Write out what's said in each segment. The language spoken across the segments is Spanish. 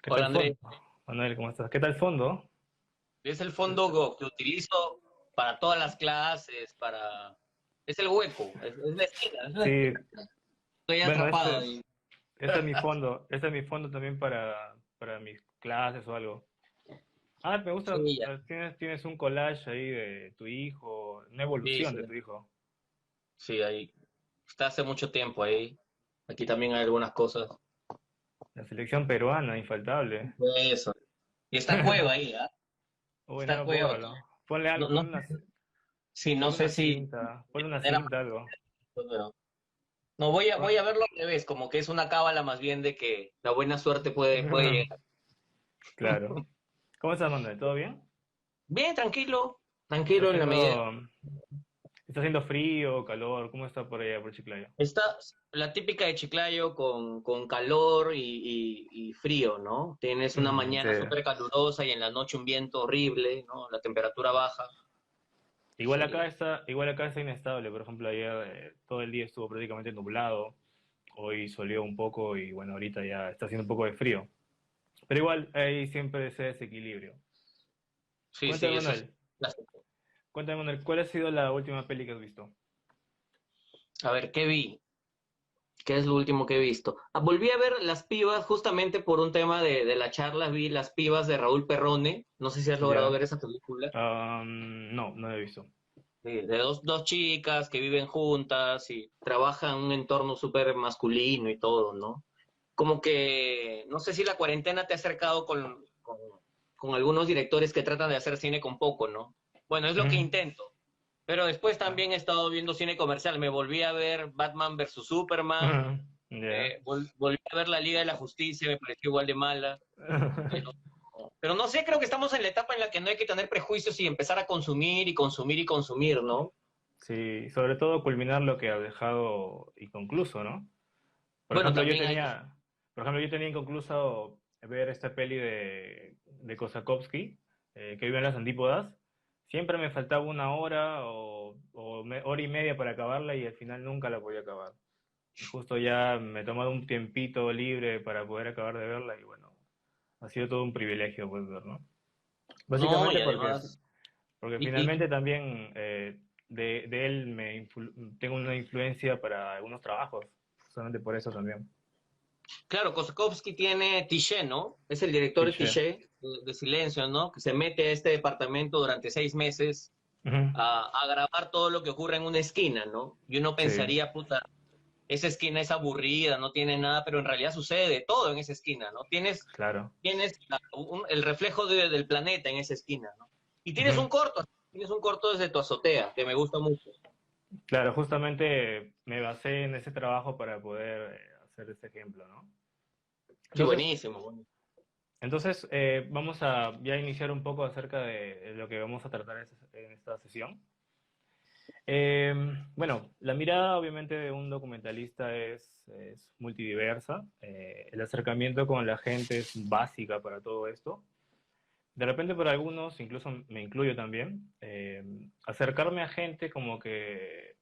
¿Qué Hola tal Andrés, fondo? Manuel, ¿cómo estás? ¿Qué tal fondo? es el fondo que utilizo para todas las clases, para... Es el hueco, es la esquina, es la Sí, esquina. Estoy bueno, atrapado ahí. este es mi fondo, este es mi fondo también para mis clases o algo. Ah, me gusta, Sí, ya. tienes un collage ahí de tu hijo, una Sí, evolución sí, de tu hijo. sí, ahí. Está hace mucho tiempo ahí. Aquí también hay algunas cosas. La selección peruana, infaltable. Eso. Y está Cueva ahí, ¿ah? Está Bueno, Cueva. bórralo. Ponle No, algo, no, sí, no sé si ponle una era cinta, algo. más, pero... No, voy a verlo al revés, como que es una cábala más bien de que la buena suerte puede llegar. Claro. ¿Cómo estás, Manuel? ¿Todo bien? Bien, tranquilo, Está tranquilo en la medida. haciendo, está haciendo frío, calor, ¿cómo está por allá, por Chiclayo? Está la típica de Chiclayo con calor y frío, ¿no? Tienes una Sí. mañana súper calurosa y en la noche un viento horrible, ¿no? La temperatura baja. Sí. Igual acá está inestable. Por ejemplo, ayer todo el día estuvo prácticamente nublado. Hoy soleó un poco y bueno, ahorita ya está haciendo un poco de frío. Pero igual hay siempre ese desequilibrio. Sí, Cuéntame, sí, eso es Manuel. clásico. Cuéntame, Manuel, ¿cuál ha sido la última peli que has visto? A ver, ¿qué vi? ¿Qué es lo último que he visto? Ah, volví a ver Las Pibas justamente por un tema de la charla, vi Las Pibas de Raúl Perrone. No sé si has logrado Ya. ver esa película. No, no lo he visto. Sí, de dos chicas que viven juntas y trabajan en un entorno súper masculino y todo, ¿no? Como que, no sé si la cuarentena te ha acercado con algunos directores que tratan de hacer cine con poco, ¿no? Bueno, es lo que Ujú. intento. Pero después Ah. también he estado viendo cine comercial. Me volví a ver Batman versus Superman, Ujú. Ya. volví a ver La Liga de la Justicia, me pareció igual de mala. Pero, pero no sé, creo que estamos en la etapa en la que no hay que tener prejuicios y empezar a consumir y consumir y consumir, ¿no? Sí, sobre todo culminar lo que ha dejado inconcluso, ¿no? Por Bueno, ejemplo, también hay... yo tenía inconcluso ver esta peli de Kosakovsky, que vive en las antípodas. Siempre me faltaba una hora hora y media para acabarla y al final nunca la podía acabar. Y justo ya me he tomado un tiempito libre para poder acabar de verla y bueno, ha sido todo un privilegio pues ver, ¿no? No, y Básicamente además... porque Y finalmente también de él tengo una influencia para algunos trabajos, solamente por eso también. claro, Kosakowski tiene Tiché, ¿no? Es el director de Piché. Tiché, de Silencio, ¿no? Que se mete a este departamento durante 6 meses Ujú. a grabar todo lo que ocurre en una esquina, ¿no? Y uno Sí, pensaría, puta, esa esquina es aburrida, no tiene nada, pero en realidad sucede de todo en esa esquina, ¿no? claro. El reflejo del planeta en esa esquina, ¿no? Y Ujú. tienes un corto desde tu azotea, que me gusta mucho. Claro, justamente me basé en ese trabajo para poder hacer ese ejemplo, ¿no? Sí, Entonces, buenísimo, buenísimo. vamos a ya iniciar un poco acerca de lo que vamos a tratar en esta sesión. Eh, bueno, la mirada obviamente de un documentalista es multidiversa. El acercamiento con la gente es básica para todo esto. De repente para algunos, incluso me incluyo también, acercarme a gente como que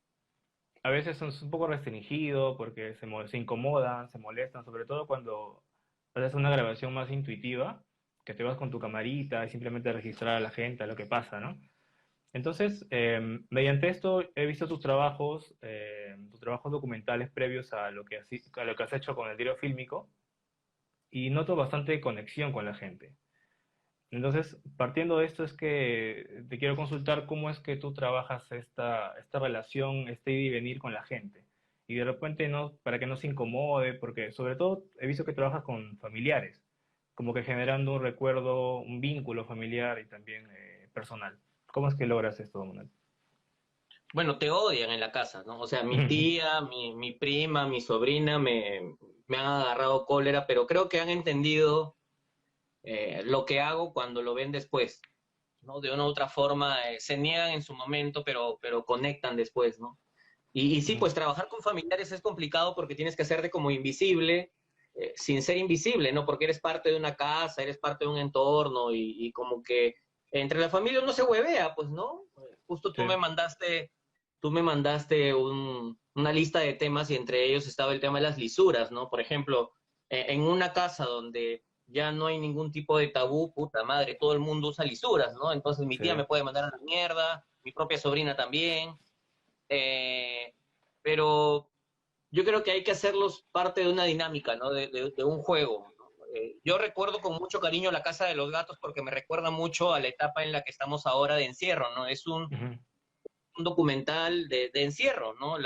a veces es un poco restringido porque se incomodan, se molestan, sobre todo cuando haces una grabación más intuitiva, que te vas con tu camarita y simplemente registrar a la gente, a lo que pasa, ¿no? Entonces, mediante esto he visto tus trabajos documentales previos a lo que has hecho con el diario fílmico y noto bastante conexión con la gente. Entonces, partiendo de esto es que te quiero consultar cómo es que tú trabajas esta relación, este ir y venir con la gente. Y de repente no, para que no se incomode, porque sobre todo he visto que trabajas con familiares, como que generando un recuerdo, un vínculo familiar y también personal. ¿Cómo es que logras esto, Manuel? Bueno, te odian en la casa, ¿no? O sea, mi tía, mi prima, mi sobrina me han agarrado cólera, pero creo que han entendido lo que hago cuando lo ven después, ¿no? De una u otra forma, se niegan en su momento, pero conectan después, ¿no? Y sí, pues trabajar con familiares es complicado porque tienes que hacerte como invisible, sin ser invisible, ¿no? Porque eres parte de una casa, eres parte de un entorno y como que entre la familia uno se huevea, pues, ¿no? Justo Sí, tú me mandaste una lista de temas y entre ellos estaba el tema de las lisuras, ¿no? Por ejemplo, en una casa donde ya no hay ningún tipo de tabú, puta madre, todo el mundo usa lisuras, ¿no? Entonces mi Sí. tía me puede mandar a la mierda, mi propia sobrina también, eh, pero yo creo que hay que hacerlos parte de una dinámica, ¿no? De un juego, ¿no? Yo recuerdo con mucho cariño La Casa de los Gatos porque me recuerda mucho a la etapa en la que estamos ahora de encierro, ¿no? Es Ujú. un documental de encierro, ¿no?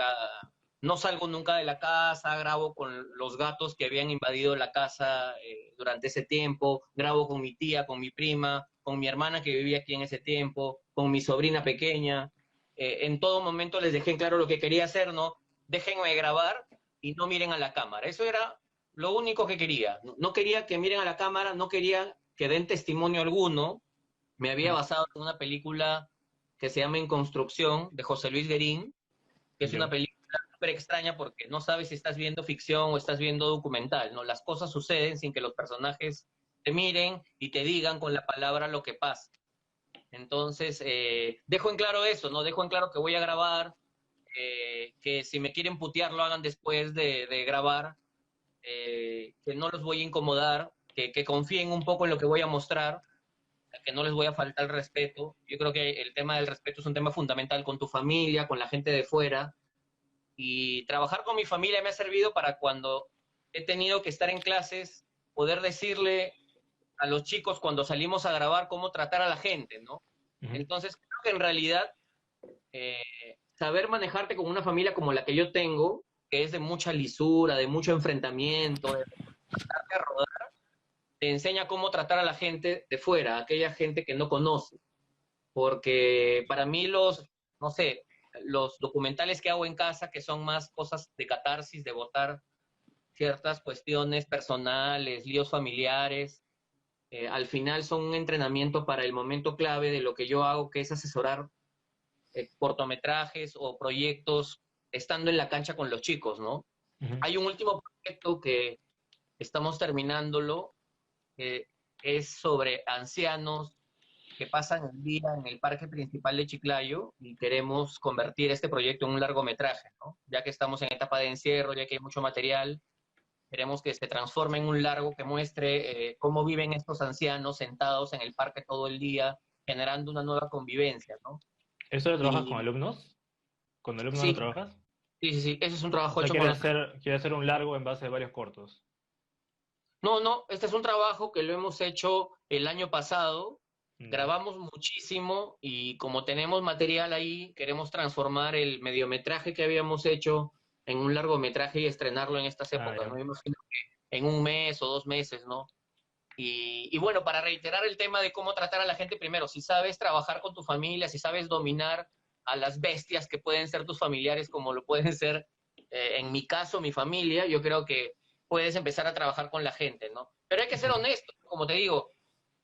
No salgo nunca de la casa, grabo con los gatos que habían invadido la casa durante ese tiempo, grabo con mi tía, con mi prima, con mi hermana que vivía aquí en ese tiempo, con mi sobrina pequeña. En todo momento les dejé en claro lo que quería hacer, ¿no? Déjenme grabar y no miren a la cámara. Eso era lo único que quería. No quería que miren a la cámara, no quería que den testimonio alguno. Me había basado en una película que se llama En Construcción, de José Luis Guerín, que es una Yo. película súper extraña porque no sabes si estás viendo ficción o estás viendo documental, ¿no? Las cosas suceden sin que los personajes te miren y te digan con la palabra lo que pasa. Entonces, dejo en claro eso, ¿no? Dejo en claro que voy a grabar, que si me quieren putear lo hagan después de grabar, que no los voy a incomodar, que confíen un poco en lo que voy a mostrar, que no les voy a faltar el respeto. Yo creo que el tema del respeto es un tema fundamental con tu familia, con la gente de fuera. Y trabajar con mi familia me ha servido para cuando he tenido que estar en clases, poder decirle a los chicos cuando salimos a grabar cómo tratar a la gente, ¿no? Ujú. Entonces, creo que en realidad saber manejarte con una familia como la que yo tengo, que es de mucha lisura, de mucho enfrentamiento, de darte a rodar, te enseña cómo tratar a la gente de fuera, a aquella gente que no conoce. Porque para mí no sé, los documentales que hago en casa, que son más cosas de catarsis, de votar ciertas cuestiones personales, líos familiares, al final son un entrenamiento para el momento clave de lo que yo hago, que es asesorar cortometrajes o proyectos estando en la cancha con los chicos, ¿no? Ujú. Hay un último proyecto que estamos terminándolo, que es sobre ancianos que pasan el día en el parque principal de Chiclayo y queremos convertir este proyecto en un largometraje, ¿no? Ya que estamos en etapa de encierro, ya que hay mucho material, queremos que se transforme en un largo que muestre cómo viven estos ancianos sentados en el parque todo el día, generando una nueva convivencia, ¿no? ¿Eso lo trabajas con Y alumnos? ¿Con alumnos lo sí, trabajas? sí, ese es un O trabajo sea, hecho con... quiere hacer un largo en base a varios cortos. No, este es un trabajo que lo hemos hecho el año pasado. Ya. Grabamos muchísimo y como tenemos material ahí, queremos transformar el mediometraje que habíamos hecho en un largometraje y estrenarlo en estas Ah, épocas, ¿no? ya. Me imagino que en un mes o 2 meses, ¿no? Y bueno, para reiterar el tema de cómo tratar a la gente primero, si sabes trabajar con tu familia, si sabes dominar a las bestias que pueden ser tus familiares, como lo pueden ser, en mi caso, mi familia, yo creo que puedes empezar a trabajar con la gente, ¿no? Pero hay que ser Ujú. honesto, como te digo,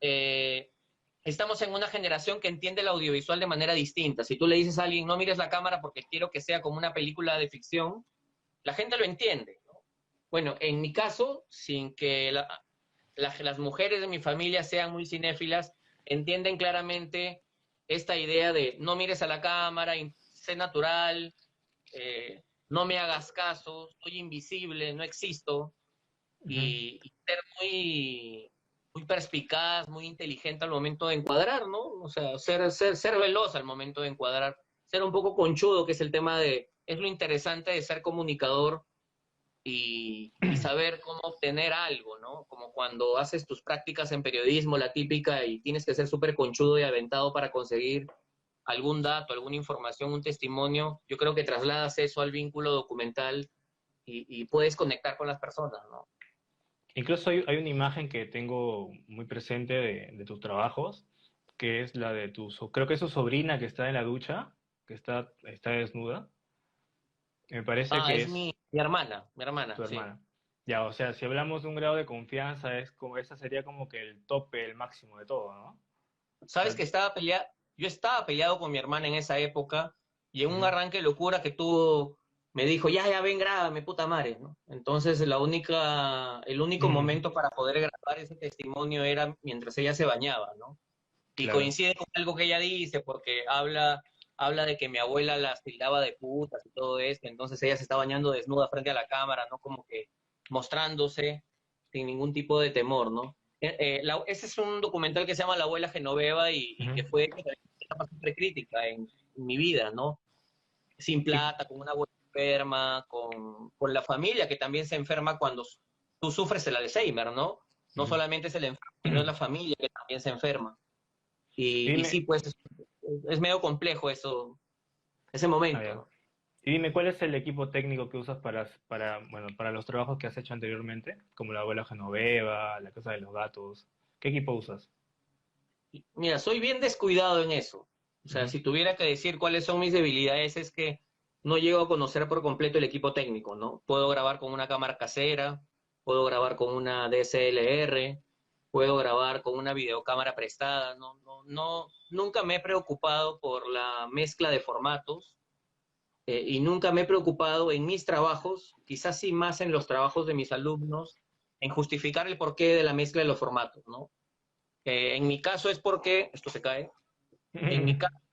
eh, estamos en una generación que entiende el audiovisual de manera distinta. Si tú le dices a alguien, no mires la cámara porque quiero que sea como una película de ficción, la gente lo entiende, ¿no? Bueno, en mi caso, sin que las mujeres de mi familia sean muy cinéfilas, entienden claramente esta idea de no mires a la cámara, sé natural, no me hagas caso, soy invisible, no existo, Ujú. y ser muy perspicaz, muy inteligente al momento de encuadrar, ¿no? O sea, ser veloz al momento de encuadrar, ser un poco conchudo, que es el tema es lo interesante de ser comunicador y saber cómo obtener algo, ¿no? Como cuando haces tus prácticas en periodismo, la típica, y tienes que ser súper conchudo y aventado para conseguir algún dato, alguna información, un testimonio, yo creo que trasladas eso al vínculo documental y puedes conectar con las personas, ¿no? Incluso hay una imagen que tengo muy presente de tus trabajos, que es la de creo que es su sobrina que está en la ducha, que está desnuda. Me parece Ah, que es es mi hermana, tu sí. hermana. Ya, o sea, si hablamos de un grado de confianza, esa sería como que el tope, el máximo de todo, ¿no? O Sabes sea, que yo estaba peleado con mi hermana en esa época y en un ujú. arranque de locura que tuvo, me dijo, ya, ven, grábame, puta madre, ¿no? Entonces el único Ujú. momento para poder grabar ese testimonio era mientras ella se bañaba, ¿no? Y Claro, coincide con algo que ella dice, porque habla de que mi abuela las tildaba de putas y todo esto, entonces ella se está bañando desnuda frente a la cámara, ¿no? Como que mostrándose sin ningún tipo de temor, ¿no? Ese es un documental que se llama La abuela Genoveva y Ujú. que fue una etapa súper crítica en mi vida, ¿no? Sin Y, plata, con una abuela enferma, con la familia que también se enferma cuando tú sufres el Alzheimer, ¿no? No ujú. solamente es el enfermo, sino es la familia que también se enferma. Y Y sí, dime, pues es medio complejo eso, ese ah, momento, ya. ¿no? Y dime, ¿cuál es el equipo técnico que usas bueno, para los trabajos que has hecho anteriormente? Como la abuela Genoveva, la casa de los gatos. ¿Qué equipo usas? Mira, soy bien descuidado en eso. O sea, Ujú. si tuviera que decir cuáles son mis debilidades, es que no llego a conocer por completo el equipo técnico, ¿no? Puedo grabar con una cámara casera, puedo grabar con una DSLR, puedo grabar con una videocámara prestada. Nunca me he preocupado por la mezcla de formatos y nunca me he preocupado en mis trabajos, quizás sí más en los trabajos de mis alumnos, en justificar el porqué de la mezcla de los formatos, ¿no? En mi caso es porque, esto se cae, en mi caso es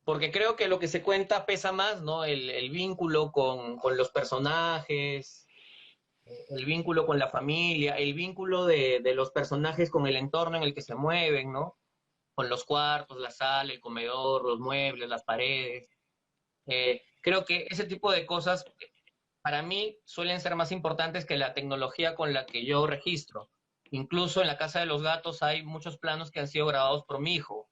porque creo que lo que se cuenta pesa más, ¿no? El vínculo con los personajes, el vínculo con la familia, el vínculo de los personajes con el entorno en el que se mueven, ¿no? Con los cuartos, la sala, el comedor, los muebles, las paredes. Creo que ese tipo de cosas para mí suelen ser más importantes que la tecnología con la que yo registro. Incluso en la Casa de los Gatos hay muchos planos que han sido grabados por mi hijo,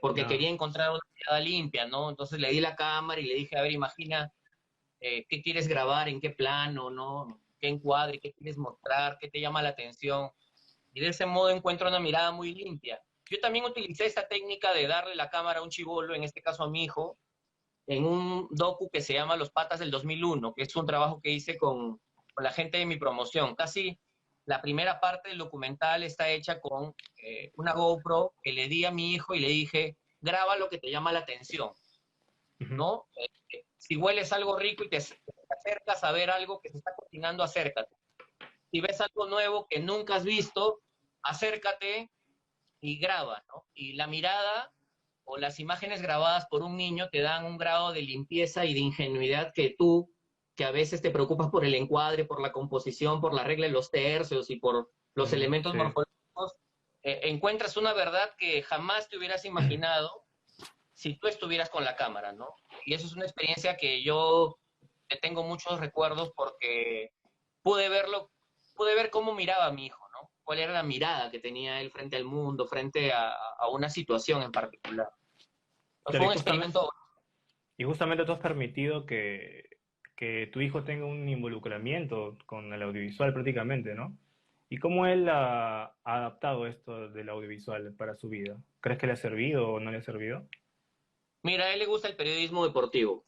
porque No. quería encontrar una mirada limpia, ¿no? Entonces le di la cámara y le dije, a ver, imagina qué quieres grabar, en qué plano, ¿no? ¿Qué encuadre, qué quieres mostrar, qué te llama la atención? Y de ese modo encuentro una mirada muy limpia. Yo también utilicé esta técnica de darle la cámara a un chibolo, en este caso a mi hijo, en un docu que se llama Los Patas del 2001, que es un trabajo que hice con la gente de mi promoción. Casi la primera parte del documental está hecha con una GoPro que le di a mi hijo y le dije, graba lo que te llama la atención, Ujú. ¿no? Si hueles algo rico y te acercas a ver algo que se está cocinando, acércate. Si ves algo nuevo que nunca has visto, acércate y graba, ¿no? Y la mirada o las imágenes grabadas por un niño te dan un grado de limpieza y de ingenuidad que tú, que a veces te preocupas por el encuadre, por la composición, por la regla de los tercios y por los Ujú, elementos sí. morfológicos, encuentras una verdad que jamás te hubieras imaginado si tú estuvieras con la cámara, ¿no? Y eso es una experiencia que yo te tengo muchos recuerdos porque pude verlo, pude ver cómo miraba a mi hijo, ¿no? Cuál era la mirada que tenía él frente al mundo, frente a una situación en particular. Claro, Fue un experimento. y justamente tú has permitido que tu hijo tenga un involucramiento con el audiovisual prácticamente, ¿no? ¿Y cómo él ha adaptado esto del audiovisual para su vida? ¿Crees que le ha servido o no le ha servido? Mira, a él le gusta el periodismo deportivo,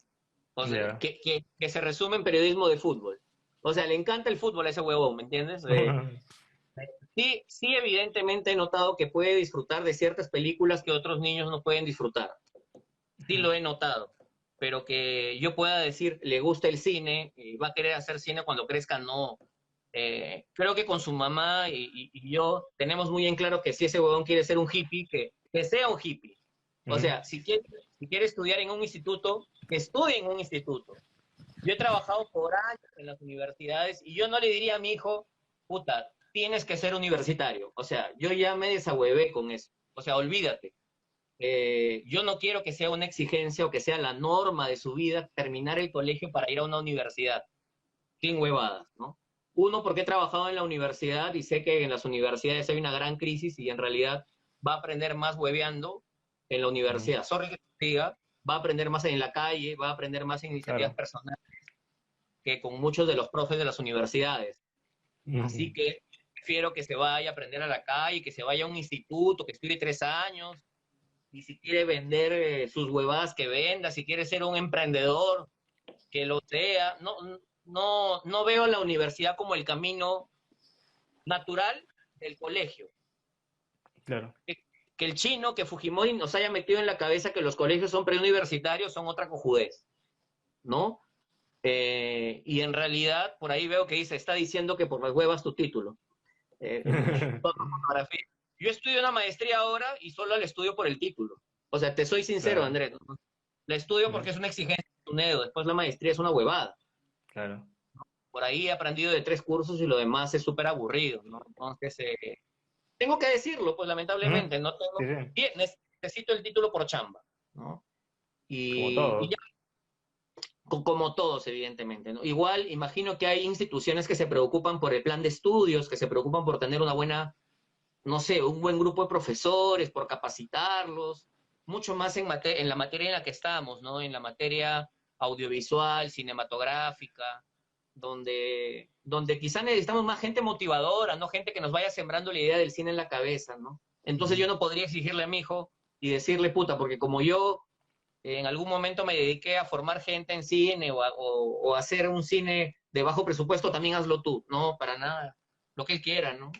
o sea, Ya. que se resume en periodismo de fútbol. O sea, le encanta el fútbol a ese huevón, ¿me entiendes? Sí, sí, evidentemente he notado que puede disfrutar de ciertas películas que otros niños no pueden disfrutar. Sí lo he notado, pero que yo pueda decir, le gusta el cine, y va a querer hacer cine cuando crezca, no. Creo que con su mamá y yo tenemos muy en claro que si ese huevón quiere ser un hippie, que sea un hippie. O Ujú. sea, si quiere estudiar en un instituto, que estudie en un instituto. Yo he trabajado por años en las universidades y yo no le diría a mi hijo, puta, tienes que ser universitario. O sea, yo ya me desahuevé con eso. O sea, olvídate. Yo no quiero que sea una exigencia o que sea la norma de su vida terminar el colegio para ir a una universidad. Sin huevadas, ¿no? Uno, porque he trabajado en la universidad y sé que en las universidades hay una gran crisis y en realidad va a aprender más hueveando en la Ujú. universidad. Sorry que te diga, va a aprender más en la calle, va a aprender más en iniciativas Claro. personales que con muchos de los profes de las universidades. Ujú. Así que prefiero que se vaya a aprender a la calle, que se vaya a un instituto, que estudie 3 años, y si quiere vender sus huevadas, que venda, si quiere ser un emprendedor, que lo sea. No veo la universidad como el camino natural del colegio. Claro. Que, que el chino, que Fujimori nos haya metido en la cabeza que los colegios son preuniversitarios son otra cojudez, ¿no? Y en realidad, por ahí veo que dice, está diciendo que por las huevas tu título. Fotografía. Yo estudio una maestría ahora y solo la estudio por el título. O sea, te soy sincero, Claro. Andrés, la estudio No, porque es una exigencia de tu dedo. Después la maestría es una huevada. claro. por ahí he aprendido de 3 cursos y lo demás es súper aburrido, ¿no? Entonces, tengo que decirlo, pues Ujú. lamentablemente, no Sí, tengo, sí, bien, necesito el título por chamba, ¿no? como Y ya, todo. como todos, evidentemente, ¿no? Igual, imagino que hay instituciones que se preocupan por el plan de estudios, que se preocupan por tener una buena, no sé, un buen grupo de profesores, por capacitarlos, mucho más en la materia en la que estamos, ¿no? En la materia audiovisual, cinematográfica, donde quizá necesitamos más gente motivadora, ¿no? Gente que nos vaya sembrando la idea del cine en la cabeza, ¿no? Entonces Ujú. yo no podría exigirle a mi hijo y decirle, puta, porque como yo en algún momento me dediqué a formar gente en cine o a hacer un cine de bajo presupuesto, también hazlo tú. No, para nada. Lo que él quiera, ¿no?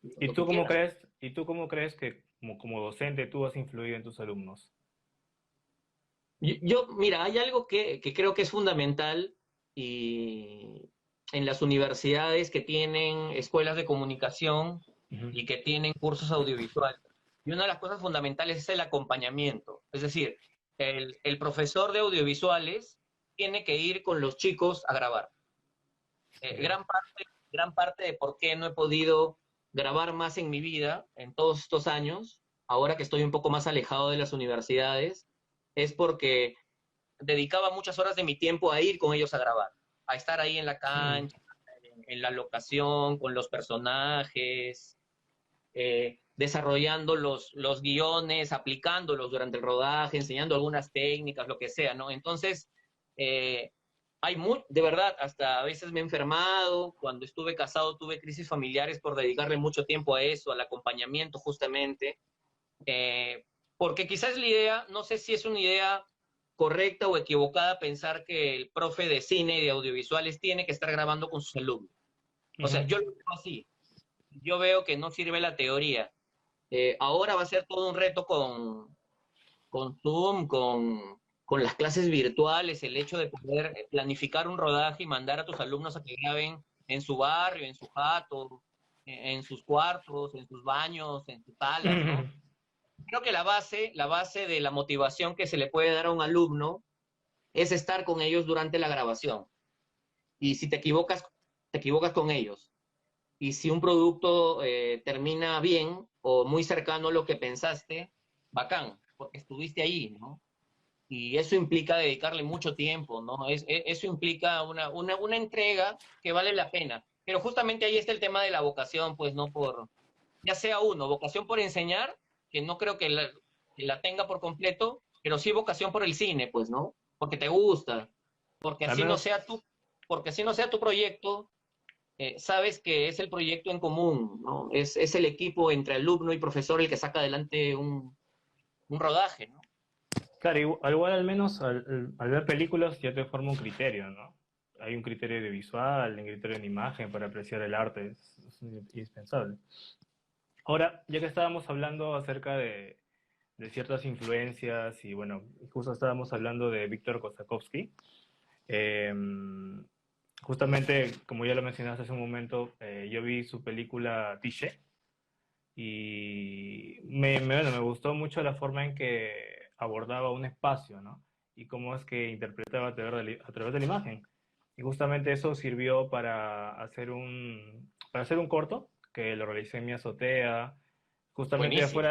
¿Y Lo tú que cómo quiera. crees, y tú cómo crees que como docente tú has influido en tus alumnos? Mira, hay algo que creo que es fundamental y en las universidades que tienen escuelas de comunicación Ujú. y que tienen cursos audiovisuales. Y una de las cosas fundamentales es el acompañamiento. Es decir, el profesor de audiovisuales tiene que ir con los chicos a grabar. Ya. Gran parte de por qué no he podido grabar más en mi vida en todos estos años, ahora que estoy un poco más alejado de las universidades, es porque dedicaba muchas horas de mi tiempo a ir con ellos a grabar, a estar ahí en la Mm. cancha, en la locación, con los personajes, desarrollando los guiones, aplicándolos durante el rodaje, enseñando algunas técnicas, lo que sea, ¿no? Entonces, eh, de verdad, hasta a veces me he enfermado, cuando estuve casado tuve crisis familiares por dedicarle mucho tiempo a eso, al acompañamiento justamente, eh, porque quizás la idea, no sé si es una idea correcta o equivocada pensar que el profe de cine y de audiovisuales tiene que estar grabando con sus alumnos. O sea, Ujú. yo lo veo así, yo veo que no sirve la teoría. Ahora va a ser todo un reto con Zoom, con las clases virtuales, el hecho de poder planificar un rodaje y mandar a tus alumnos a que graben en su barrio, en su jato, en sus cuartos, en sus baños, en sus salas, ¿no? Creo que la base de la motivación que se le puede dar a un alumno es estar con ellos durante la grabación. Y si te equivocas con ellos. Y si un producto termina bien o muy cercano a lo que pensaste, bacán, porque estuviste ahí, ¿no? Y eso implica dedicarle mucho tiempo, ¿no? Eso implica una entrega que vale la pena. Pero justamente ahí está el tema de la vocación, pues, ¿no? Ya sea uno, vocación por enseñar, que no creo que la tenga por completo, pero sí vocación por el cine, pues, ¿no? Porque te gusta, porque Al así no menos, sea tu, porque así no sea tu proyecto, sabes que es el proyecto en común, ¿no? Es el equipo entre alumno y profesor el que saca adelante un rodaje, ¿no? claro, igual al menos al ver películas ya te forma un criterio, ¿no? Hay un criterio de visual, un criterio de imagen para apreciar el arte, es indispensable. Ahora, ya que estábamos hablando acerca de ciertas influencias y bueno, justo estábamos hablando de Víctor Kosakowski, eh, justamente como ya lo mencionaste hace un momento, yo vi su película Tiché y bueno, me gustó mucho la forma en que abordaba un espacio, ¿no? Y cómo es que interpretaba a través de la imagen. Y justamente eso sirvió para hacer un corto que lo realicé en mi azotea. Buenísimo.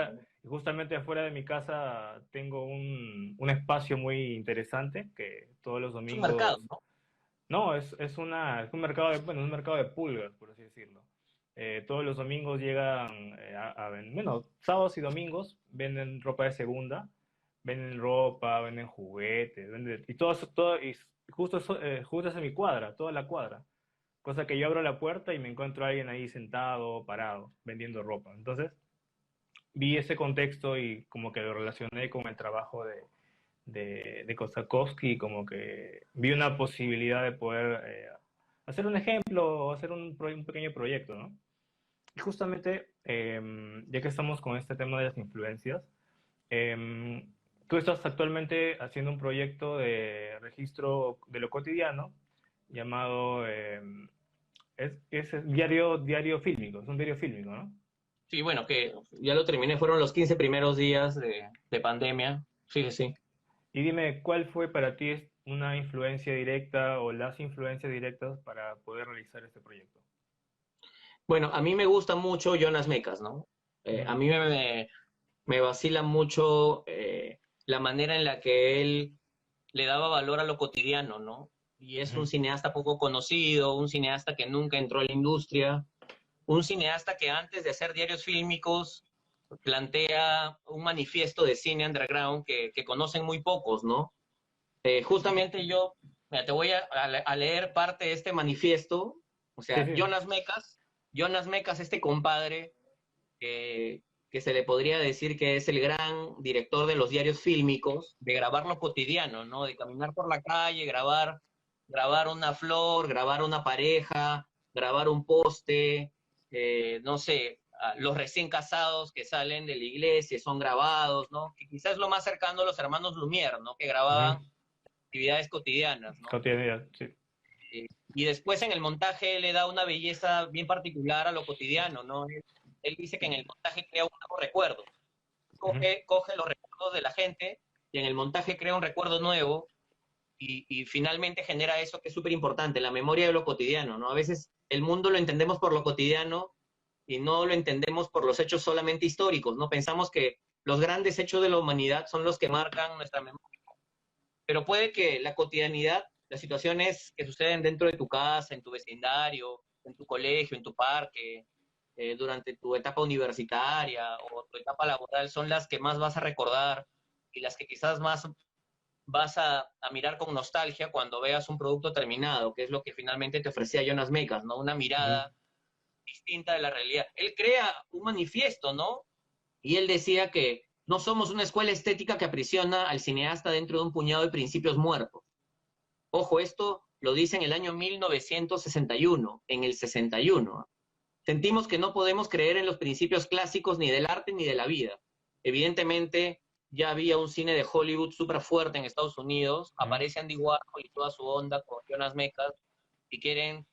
Justamente afuera de mi casa tengo un espacio muy interesante que todos los Es un mercado, domingos, ¿no? no, es un mercado bueno, un mercado de pulgas, por así decirlo. Todos los domingos llegan, bueno, sábados y domingos venden ropa de segunda, venden ropa, venden juguetes, y y justo, justo es en mi cuadra, toda la cuadra. Cosa que yo abro la puerta y me encuentro a alguien ahí sentado, parado, vendiendo ropa. Entonces, vi ese contexto y como que lo relacioné con el trabajo de Kosakowski, como que vi una posibilidad de poder hacer un ejemplo o hacer un pequeño proyecto, ¿no? Y justamente, ya que estamos con este tema de las influencias, eh, tú estás actualmente haciendo un proyecto de registro de lo cotidiano llamado, es diario fílmico, es un diario fílmico, ¿no? Sí, bueno, que ya lo terminé, fueron los 15 primeros días de pandemia. Sí, sí, sí. Y dime, ¿cuál fue para ti? una influencia directa o las influencias directas para poder realizar este proyecto? Bueno, a mí me gusta mucho Jonas Mekas, ¿no? A Ujú, mí me vacila mucho la manera en la que él le daba valor a lo cotidiano, ¿no? Y es un ujú, cineasta poco conocido, un cineasta que nunca entró a la industria, un cineasta que antes de hacer diarios fílmicos plantea un manifiesto de cine underground que conocen muy pocos, ¿no? Justamente yo, mira, te voy a leer parte de este manifiesto. O sí, sea, sí. Jonas Mekas, este compadre que, que se le podría decir que es el gran director de los diarios fílmicos, de grabar lo cotidiano, ¿no? De caminar por la calle, grabar una flor, grabar una pareja, grabar un poste, no sé, los recién casados que salen de la iglesia son grabados, ¿no? Que quizás es lo más cercano a los hermanos Lumière, ¿no? Que Ujú. grababan actividades cotidianas, ¿no? Cotidianidad, sí. Y después en el montaje le da una belleza bien particular a lo cotidiano, ¿no? Él dice que en el montaje crea un nuevo recuerdo, Ujú, coge los recuerdos de la gente y en el montaje crea un recuerdo nuevo y finalmente genera eso que es súper importante, la memoria de lo cotidiano, ¿no? A veces el mundo lo entendemos por lo cotidiano y no lo entendemos por los hechos solamente históricos, ¿no? Pensamos que los grandes hechos de la humanidad son los que marcan nuestra memoria, pero puede que la cotidianidad, las situaciones que suceden dentro de tu casa, en tu vecindario, en tu colegio, en tu parque, durante tu etapa universitaria o tu etapa laboral, son las que más vas a recordar y las que quizás más vas a mirar con nostalgia cuando veas un producto terminado, que es lo que finalmente te ofrecía Jonas Mekas, ¿no? Una ujú, mirada distinta de la realidad. Él crea un manifiesto, ¿no? Y él decía que no somos una escuela estética que aprisiona al cineasta dentro de un puñado de principios muertos. Ojo, esto lo dice en el año 1961, en el 61. Sentimos que no podemos creer en los principios clásicos ni del arte ni de la vida. Evidentemente, ya había un cine de Hollywood súper fuerte en Estados Unidos. ujú, Aparece Andy Warhol y toda su onda con Jonas Mekas y quieren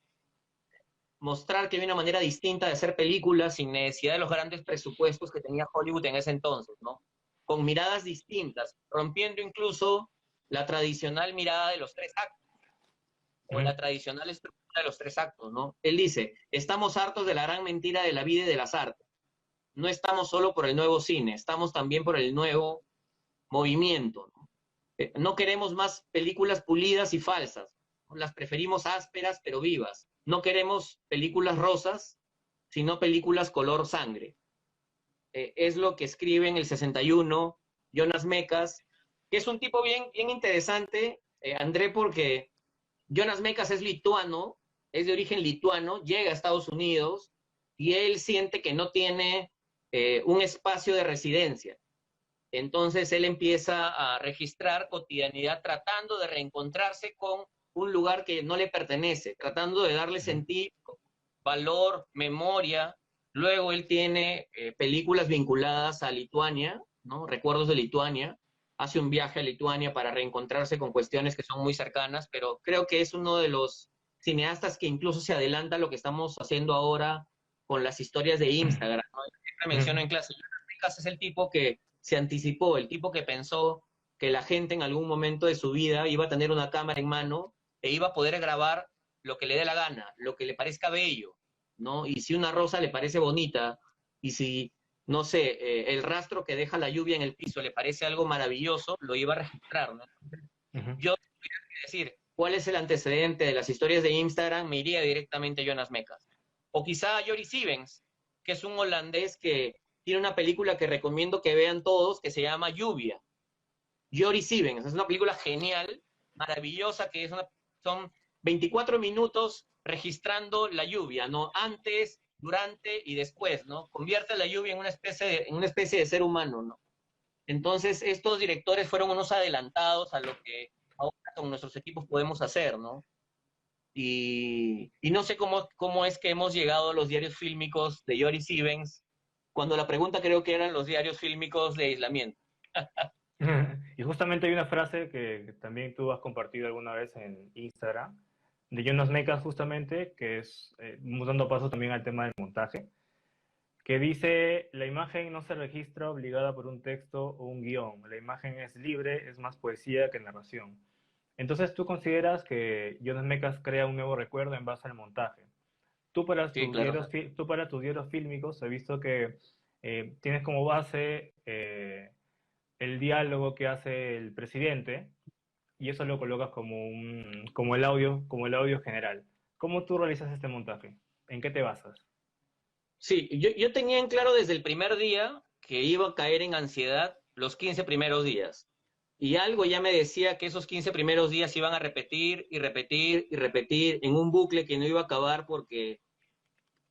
mostrar que hay una manera distinta de hacer películas sin necesidad de los grandes presupuestos que tenía Hollywood en ese entonces, ¿no? Con miradas distintas, rompiendo incluso la tradicional mirada de los tres actos o ujú, la tradicional estructura de los tres actos, ¿no? Él dice, estamos hartos de la gran mentira de la vida y de las artes. No estamos solo por el nuevo cine, estamos también por el nuevo movimiento, ¿no? No queremos más películas pulidas y falsas, las preferimos ásperas pero vivas. No queremos películas rosas, sino películas color sangre. Es lo que escribe en el 61 Jonas Mekas, que es un tipo bien interesante, André, porque Jonas Mekas es lituano, es de origen lituano, llega a Estados Unidos y él siente que no tiene un espacio de residencia. Entonces él empieza a registrar cotidianidad tratando de reencontrarse con un lugar que no le pertenece, tratando de darle ujú. sentido, valor, memoria. Luego él tiene películas vinculadas a Lituania, ¿no? Recuerdos de Lituania. Hace un viaje a Lituania para reencontrarse con cuestiones que son muy cercanas, pero creo que es uno de los cineastas que incluso se adelanta a lo que estamos haciendo ahora con las historias de Instagram, ¿no? Yo siempre menciono en clase, Lucas es el tipo que se anticipó, el tipo que pensó que la gente en algún momento de su vida iba a tener una cámara en mano e iba a poder grabar lo que le dé la gana, lo que le parezca bello, ¿no? Y si una rosa le parece bonita, y si, no sé, el rastro que deja la lluvia en el piso le parece algo maravilloso, lo iba a registrar, ¿no? Ujú, Yo, es decir, ¿cuál es el antecedente de las historias de Instagram? Me iría directamente a Jonas Mekas. O quizá a Joris Ivens, que es un holandés que tiene una película que recomiendo que vean todos, que se llama Lluvia. Joris Ivens, es una película genial, maravillosa, que es son 24 minutos registrando la lluvia, ¿no? Antes, durante y después, ¿no? Convierte la lluvia en una especie de ser humano, ¿no? Entonces, estos directores fueron unos adelantados a lo que ahora con nuestros equipos podemos hacer, ¿no? Y no sé cómo es que hemos llegado a los diarios fílmicos de Joris Ivens, cuando la pregunta creo que eran los diarios fílmicos de aislamiento. Y justamente hay una frase que también tú has compartido alguna vez en Instagram, de Jonas Mekas justamente, que es dando paso también al tema del montaje, que dice, la imagen no se registra obligada por un texto o un guión, la imagen es libre, es más poesía que narración. Entonces tú consideras que Jonas Mekas crea un nuevo recuerdo en base al montaje. Sí, claro. Tú para tus diarios fílmicos he visto que tienes como base el diálogo que hace el presidente y eso lo colocas como el audio general. ¿Cómo tú realizas este montaje? ¿En qué te basas? Sí, yo tenía en claro desde el primer día que iba a caer en ansiedad los 15 primeros días. Y algo ya me decía que esos 15 primeros días iban a repetir y repetir y repetir en un bucle que no iba a acabar porque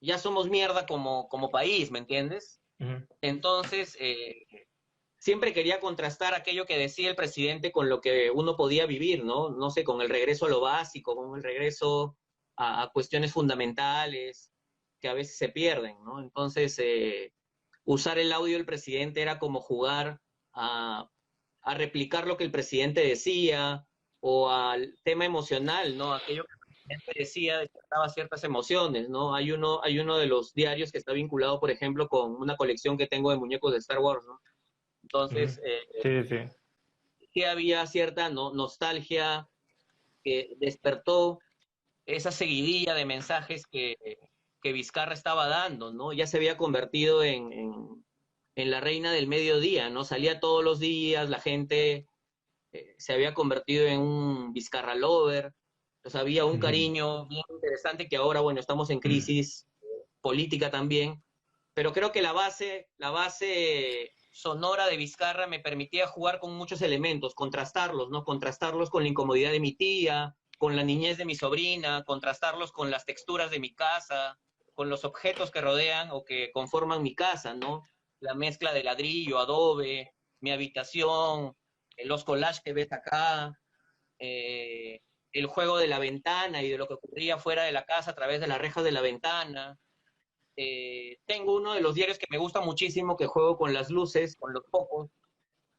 ya somos mierda como país, ¿me entiendes? Ujú, Entonces, siempre quería contrastar aquello que decía el presidente con lo que uno podía vivir, ¿no? No sé, con el regreso a lo básico, con el regreso a cuestiones fundamentales que a veces se pierden, ¿no? Entonces, usar el audio del presidente era como jugar a, a replicar lo que el presidente decía o al tema emocional, ¿no? Aquello que el presidente decía despertaba ciertas emociones, ¿no? Hay uno de los diarios que está vinculado, por ejemplo, con una colección que tengo de muñecos de Star Wars, ¿no? ujú. Entonces, Sí, sí. sí había cierta nostalgia que despertó esa seguidilla de mensajes que Vizcarra estaba dando, ¿no? Ya se había convertido en la reina del mediodía, ¿no? Salía todos los días, la gente se había convertido en un Vizcarra lover, pues había un Ujú. cariño bien interesante que ahora, bueno, estamos en crisis política también, pero creo que la base sonora de Vizcarra me permitía jugar con muchos elementos, contrastarlos, ¿no? Contrastarlos con la incomodidad de mi tía, con la niñez de mi sobrina, contrastarlos con las texturas de mi casa, con los objetos que rodean o que conforman mi casa, ¿no? La mezcla de ladrillo, adobe, mi habitación, los collages que ves acá, eh, el juego de la ventana y de lo que ocurría fuera de la casa a través de las rejas de la ventana. Tengo uno de los diarios que me gusta muchísimo, que juego con las luces, con los focos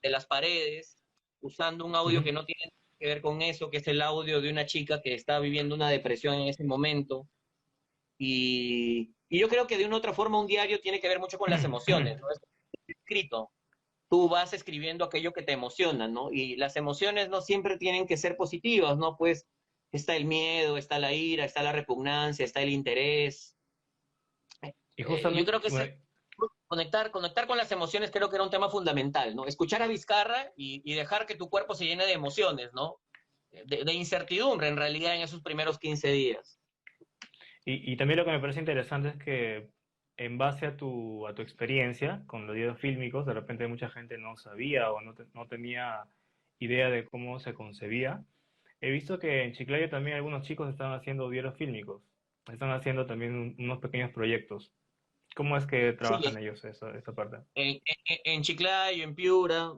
de las paredes, usando un audio Ujú. que no tiene que ver con eso, que es el audio de una chica que está viviendo una depresión en ese momento. Y yo creo que de una u otra forma un diario tiene que ver mucho con las emociones, ¿no? Es escrito. Tú vas escribiendo aquello que te emociona, ¿no? Y las emociones no siempre tienen que ser positivas, ¿no? Pues está el miedo, está la ira, está la repugnancia, está el interés. Y Yo justamente, creo que bueno, conectar con las emociones creo que era un tema fundamental, ¿no? Escuchar a Vizcarra y dejar que tu cuerpo se llene de emociones, ¿no? De incertidumbre en realidad en esos primeros 15 días. y también lo que me parece interesante es que en base a tu experiencia con los videos fílmicos, de repente mucha gente no sabía o no tenía idea de cómo se concebía. He visto que en Chiclayo también algunos chicos están haciendo videos fílmicos, están haciendo también unos pequeños proyectos. ¿Cómo es que Sí, trabajan ellos esa parte? en Chiclayo, en Piura,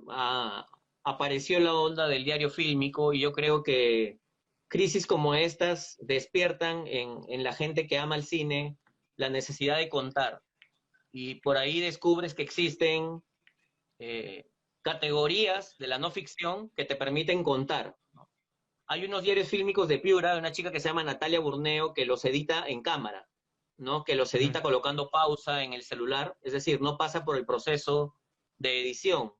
apareció la onda del diario fílmico y yo creo que crisis como estas despiertan en la gente que ama el cine la necesidad de contar. Y por ahí descubres que existen eh, categorías de la no ficción que te permiten contar. Hay unos diarios fílmicos de Piura, de una chica que se llama Natalia Burneo, que los edita en cámara, ¿no? Que los Ujú, edita colocando pausa en el celular, es decir, no pasa por el proceso de edición,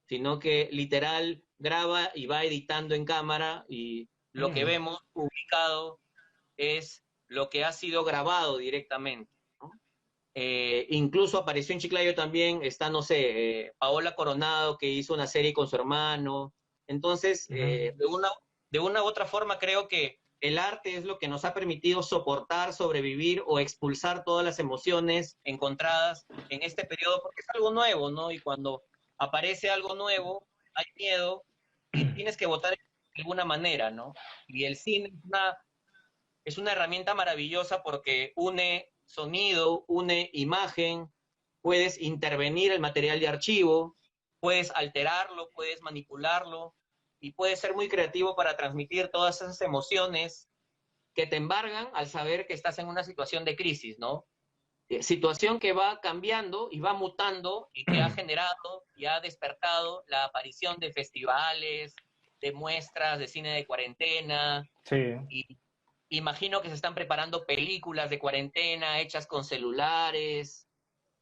sino que literal graba y va editando en cámara y lo que ujú, vemos publicado es lo que ha sido grabado directamente. ¿No? Incluso apareció en Chiclayo también, está, no sé, Paola Coronado, que hizo una serie con su hermano. Entonces, ujú. de una u otra forma, creo que el arte es lo que nos ha permitido soportar, sobrevivir o expulsar todas las emociones encontradas en este periodo, porque es algo nuevo, ¿no? Y cuando aparece algo nuevo, hay miedo y tienes que votar de alguna manera, ¿no? Y el cine es una herramienta maravillosa porque une sonido, une imagen, puedes intervenir el material de archivo, puedes alterarlo, puedes manipularlo y puedes ser muy creativo para transmitir todas esas emociones que te embargan al saber que estás en una situación de crisis, ¿no? Situación que va cambiando y va mutando y que ha generado y ha despertado la aparición de festivales, de muestras de cine de cuarentena, Sí. y imagino que se están preparando películas de cuarentena hechas con celulares,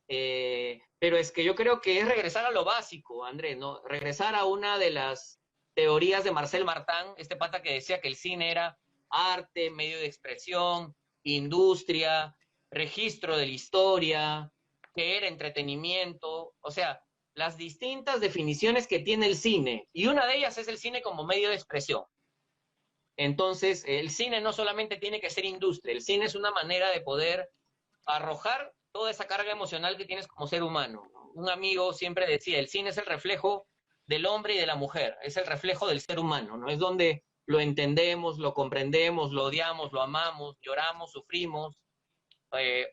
pero es que yo creo que es regresar a lo básico, Andrés, ¿no? Regresar a una de las teorías de Marcel Martin, este pata que decía que el cine era arte, medio de expresión, industria, registro de la historia, que era entretenimiento, o sea, las distintas definiciones que tiene el cine, y una de ellas es el cine como medio de expresión. Entonces, el cine no solamente tiene que ser industria, el cine es una manera de poder arrojar toda esa carga emocional que tienes como ser humano. Un amigo siempre decía, el cine es el reflejo del hombre y de la mujer, es el reflejo del ser humano, ¿no? Es donde lo entendemos, lo comprendemos, lo odiamos, lo amamos, lloramos, sufrimos,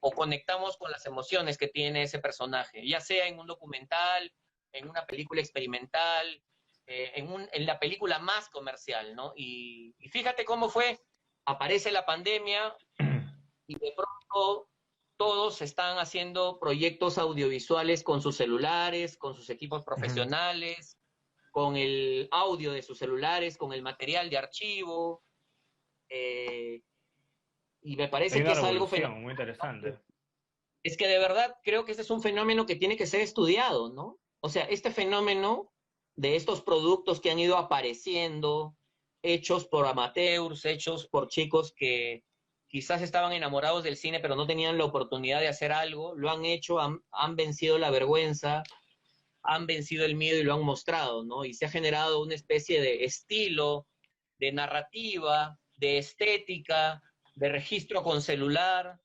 o conectamos con las emociones que tiene ese personaje, ya sea en un documental, en una película experimental, en la película más comercial, ¿no? Y fíjate cómo fue, aparece la pandemia y de pronto todos están haciendo proyectos audiovisuales con sus celulares, con sus equipos Ujú. profesionales, con el audio de sus celulares, con el material de archivo, eh, y me Hay parece que una es algo revolución fenomenal. muy interesante. Es que de verdad creo que este es un fenómeno que tiene que ser estudiado, ¿no? O sea, este fenómeno de estos productos que han ido apareciendo, hechos por amateurs, hechos por chicos que quizás estaban enamorados del cine pero no tenían la oportunidad de hacer algo, lo han hecho, han vencido la vergüenza, han vencido el miedo y lo han mostrado, ¿no? Y se ha generado una especie de estilo, de narrativa, de estética, de registro con celular,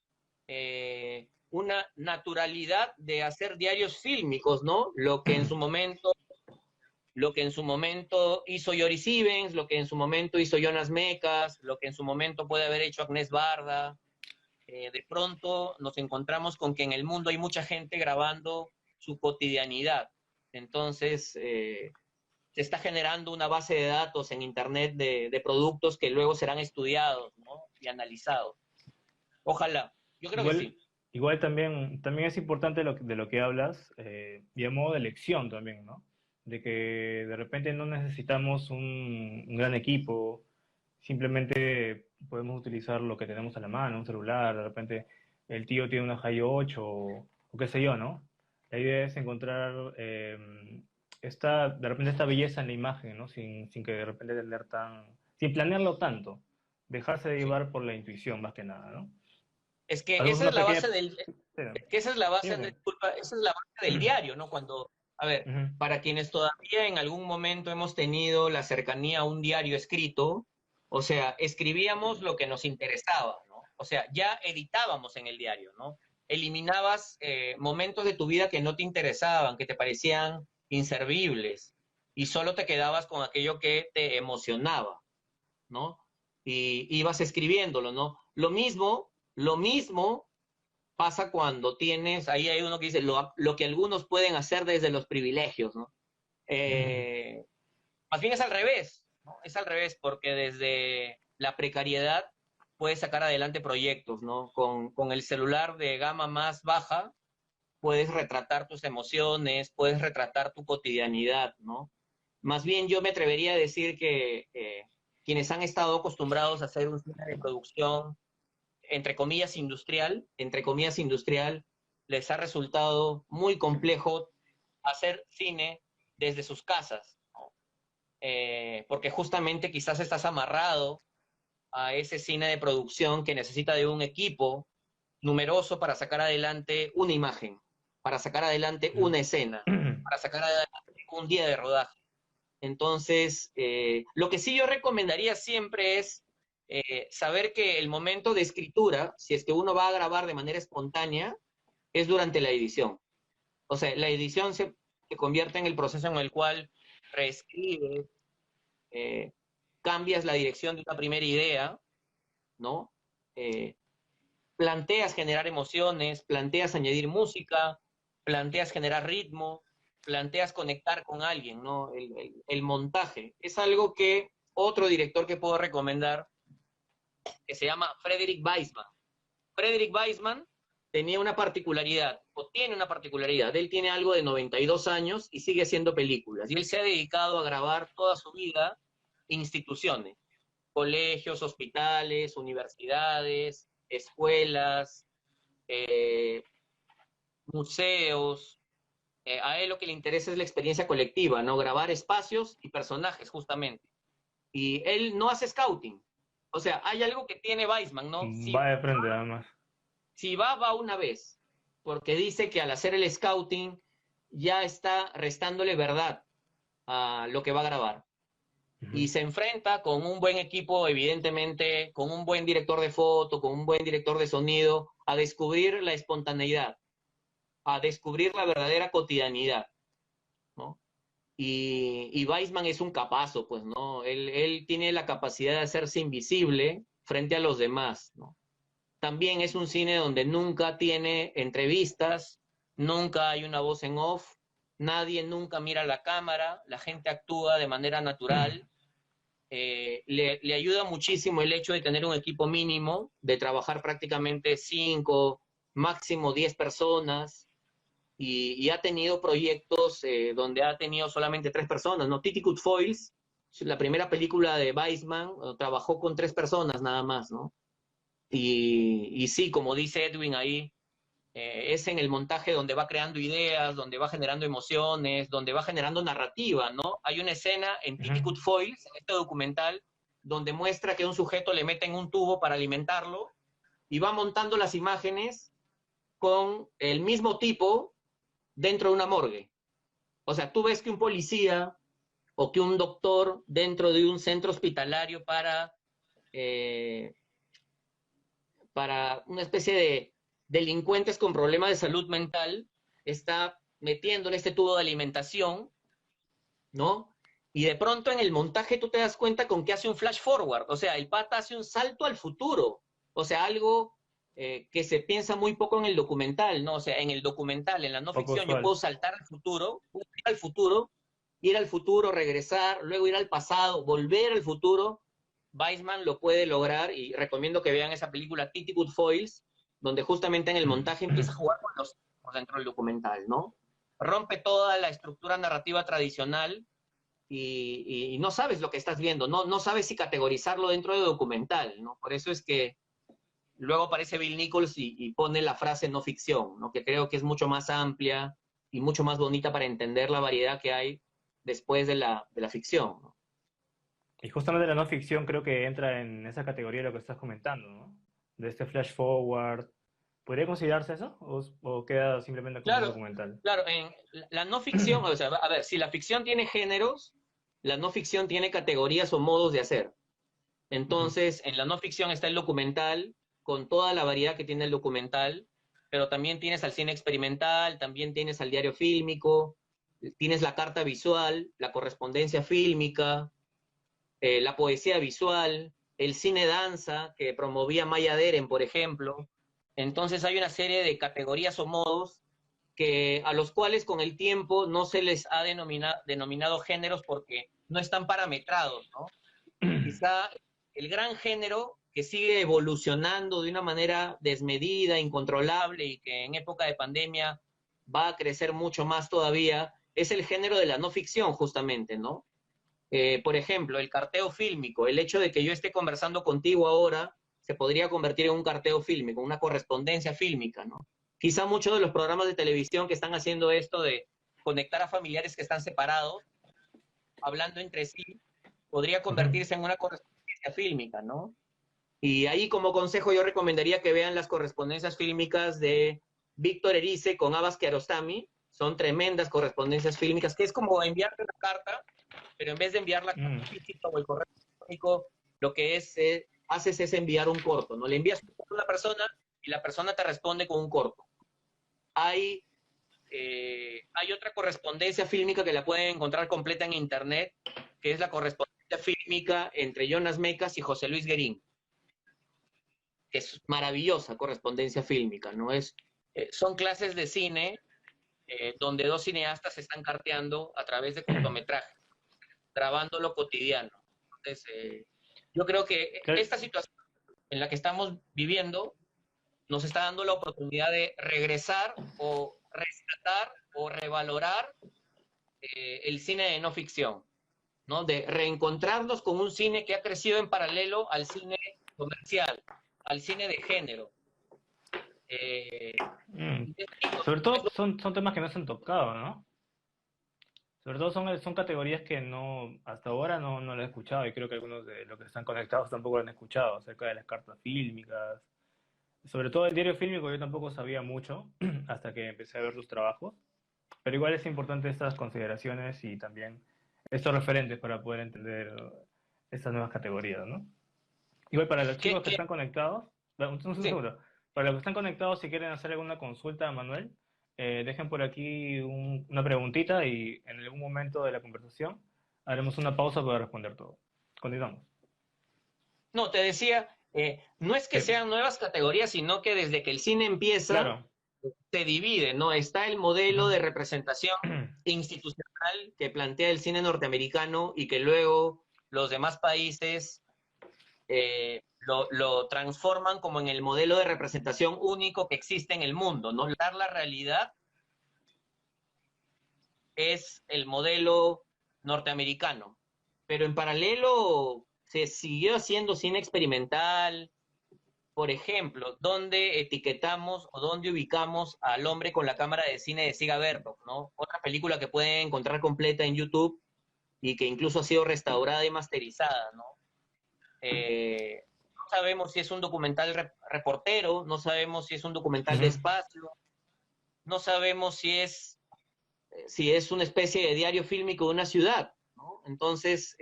una naturalidad de hacer diarios fílmicos, ¿no? Lo que en su momento hizo Joris Ivens, lo que en su momento hizo Jonas Mekas, lo que en su momento puede haber hecho Agnès Barda. De pronto nos encontramos con que en el mundo hay mucha gente grabando su cotidianidad. Entonces, se está generando una base de datos en Internet de productos que luego serán estudiados, ¿no? Y analizados. Ojalá, yo creo que Igual, sí. igual también es importante de lo que hablas, y a modo de elección también, ¿no? De que de repente no necesitamos un gran equipo, simplemente podemos utilizar lo que tenemos a la mano, un celular, de repente el tío tiene una Hi 8 o qué sé yo, ¿no? La idea es encontrar de repente esta belleza en la imagen, ¿no? Sin que de repente sin planearlo tanto, dejarse de Sí. llevar por la intuición más que nada, ¿no? Es que Hacemos esa es una la pequeña... base del, Sí, no. es que esa es la base, Dime. disculpa, esa es la base del diario, ¿no? Cuando, a ver, Ujú. para quienes todavía en algún momento hemos tenido la cercanía a un diario escrito, o sea, escribíamos lo que nos interesaba, ¿no? O sea, ya editábamos en el diario, ¿no? Eliminabas momentos de tu vida que no te interesaban, que te parecían inservibles, y solo te quedabas con aquello que te emocionaba, ¿no? Y ibas escribiéndolo, ¿no? Lo mismo pasa cuando tienes, ahí hay uno que dice lo que algunos pueden hacer desde los privilegios, ¿no? Eh, Más bien es al revés, ¿no? Es al revés, porque desde la precariedad puedes sacar adelante proyectos, ¿no? Con el celular de gama más baja puedes retratar tus emociones, puedes retratar tu cotidianidad, ¿no? Más bien yo me atrevería a decir que quienes han estado acostumbrados a hacer un cine de producción entre comillas industrial, les ha resultado muy complejo hacer cine desde sus casas, ¿no? Porque justamente quizás estás amarrado a ese cine de producción que necesita de un equipo numeroso para sacar adelante una imagen, para sacar adelante una escena, para sacar adelante un día de rodaje. Entonces, lo que sí yo recomendaría siempre es saber que el momento de escritura, si es que uno va a grabar de manera espontánea, es durante la edición. O sea, la edición se convierte en el proceso en el cual reescribes, eh, cambias la dirección de una primera idea, ¿no? Eh, Planteas generar emociones, planteas añadir música, planteas generar ritmo, planteas conectar con alguien, ¿no? El montaje. Es algo que otro director que puedo recomendar, que se llama Frederick Weisman. Frederick Weisman tenía una particularidad, o tiene una particularidad. Él tiene algo de 92 años y sigue haciendo películas. Y él se ha dedicado a grabar toda su vida instituciones, colegios, hospitales, universidades, escuelas, eh, museos, a él lo que le interesa es la experiencia colectiva, ¿no? Grabar espacios y personajes, justamente. Y él no hace scouting. O sea, hay algo que tiene Weisman, ¿no? Va de frente, además. Si va una vez, porque dice que al hacer el scouting ya está restándole verdad a lo que va a grabar. Ujú. Y se enfrenta con un buen equipo, evidentemente, con un buen director de foto, con un buen director de sonido, a descubrir la espontaneidad, a descubrir la verdadera cotidianidad, ¿no? Y Weisman es un capazo, pues, ¿no? Él tiene la capacidad de hacerse invisible frente a los demás, ¿no? También es un cine donde nunca tiene entrevistas, nunca hay una voz en off, nadie nunca mira la cámara, la gente actúa de manera natural. Le ayuda muchísimo el hecho de tener un equipo mínimo, de trabajar prácticamente 5, máximo 10 personas, y ha tenido proyectos donde ha tenido solamente 3 personas, ¿no? Titicut Foils, la primera película de Weisman, trabajó con 3 personas nada más, ¿no? Y sí, como dice Edwin ahí, es en el montaje donde va creando ideas, donde va generando emociones, donde va generando narrativa, ¿no? Hay una escena en Ujú. Titicut Foils, en este documental, donde muestra que un sujeto le mete en un tubo para alimentarlo y va montando las imágenes con el mismo tipo dentro de una morgue. O sea, tú ves que un policía o que un doctor dentro de un centro hospitalario eh, para una especie de delincuentes con problemas de salud mental está metiendo en este tubo de alimentación, ¿no? Y de pronto en el montaje tú te das cuenta con que hace un flash forward, o sea, el pata hace un salto al futuro, o sea, algo que se piensa muy poco en el documental, ¿no? O sea, en el documental, en la no Poco ficción, yo puedo usual. saltar al futuro, puedo ir al futuro, regresar, luego ir al pasado, volver al futuro. Weisman lo puede lograr y recomiendo que vean esa película Titicut Foils, donde justamente en el montaje empieza a jugar con los dentro del documental, ¿no? Rompe toda la estructura narrativa tradicional y no sabes lo que estás viendo, no sabes si categorizarlo dentro de documental, ¿no? Por eso es que luego aparece Bill Nichols y pone la frase no ficción, ¿no? Que creo que es mucho más amplia y mucho más bonita para entender la variedad que hay después de la ficción, ¿no? Y justamente la no ficción creo que entra en esa categoría de lo que estás comentando, ¿no? De este flash forward. ¿Podría considerarse eso? ¿O queda simplemente como un Claro, documental? claro, en la no ficción, o sea, a ver, si la ficción tiene géneros, la no ficción tiene categorías o modos de hacer. Ujú. Entonces, en la no ficción está el documental, con toda la variedad que tiene el documental, pero también tienes al cine experimental, también tienes al diario fílmico, tienes la carta visual, la correspondencia fílmica, la poesía visual, el cine danza, que promovía Maya Deren, por ejemplo. Entonces hay una serie de categorías o modos a los cuales con el tiempo no se les ha denominado géneros porque no están parametrados, ¿no? Quizá el gran género que sigue evolucionando de una manera desmedida, incontrolable y que en época de pandemia va a crecer mucho más todavía, es el género de la no ficción, justamente, ¿no? Por ejemplo, el carteo fílmico, el hecho de que yo esté conversando contigo ahora se podría convertir en un carteo fílmico, una correspondencia fílmica, ¿no? Quizá muchos de los programas de televisión que están haciendo esto de conectar a familiares que están separados, hablando entre sí, podría Ujú. convertirse en una correspondencia fílmica, ¿no? Y ahí como consejo yo recomendaría que vean las correspondencias fílmicas de Víctor Erice con Abbas Kiarostami. Son tremendas correspondencias fílmicas, que es como enviarte una carta, pero en vez de enviar la carta Mm. física o el correo electrónico, lo que haces es enviar un corto, ¿no? Le envías a una persona y la persona te responde con un corto. Hay, hay otra correspondencia fílmica que la pueden encontrar completa en internet, que es la correspondencia fílmica entre Jonas Mekas y José Luis Guerín. Es maravillosa correspondencia fílmica, ¿no? Son clases de cine donde dos cineastas se están carteando a través de cortometrajes, grabando lo cotidiano. Entonces, yo creo que Claro. esta situación en la que estamos viviendo nos está dando la oportunidad de regresar o rescatar o revalorar el cine de no ficción, ¿no? De reencontrarnos con un cine que ha crecido en paralelo al cine comercial, al cine de género. Mm. Te digo, Sobre todo son temas que no se han tocado, ¿no? Sobre todo son categorías que no, hasta ahora no lo he escuchado y creo que algunos de los que están conectados tampoco lo han escuchado, acerca de las cartas fílmicas. Sobre todo el diario fílmico yo tampoco sabía mucho hasta que empecé a ver sus trabajos, pero igual es importante estas consideraciones y también estos referentes para poder entender estas nuevas categorías, ¿no? Igual para los ¿qué, chicos que qué? están conectados, un Sí. segundo, para los que están conectados, si quieren hacer alguna consulta a Manuel, dejen por aquí una preguntita y en algún momento de la conversación haremos una pausa para responder todo. Continuamos. No, te decía, no es que Sí, sean nuevas categorías, sino que desde que el cine empieza, claro. se divide, ¿no? Está el modelo de representación institucional que plantea el cine norteamericano y que luego los demás países lo transforman como en el modelo de representación único que existe en el mundo, ¿no? La realidad es el modelo norteamericano, pero en paralelo se siguió haciendo cine experimental, por ejemplo, ¿dónde etiquetamos o dónde ubicamos al hombre con la cámara de cine de Siga Bertov, ¿no? Otra película que pueden encontrar completa en YouTube y que incluso ha sido restaurada y masterizada, ¿no? No sabemos si es un documental reportero, no sabemos si es un documental de Ujú. espacio, no sabemos si es una especie de diario fílmico de una ciudad, ¿no? Entonces,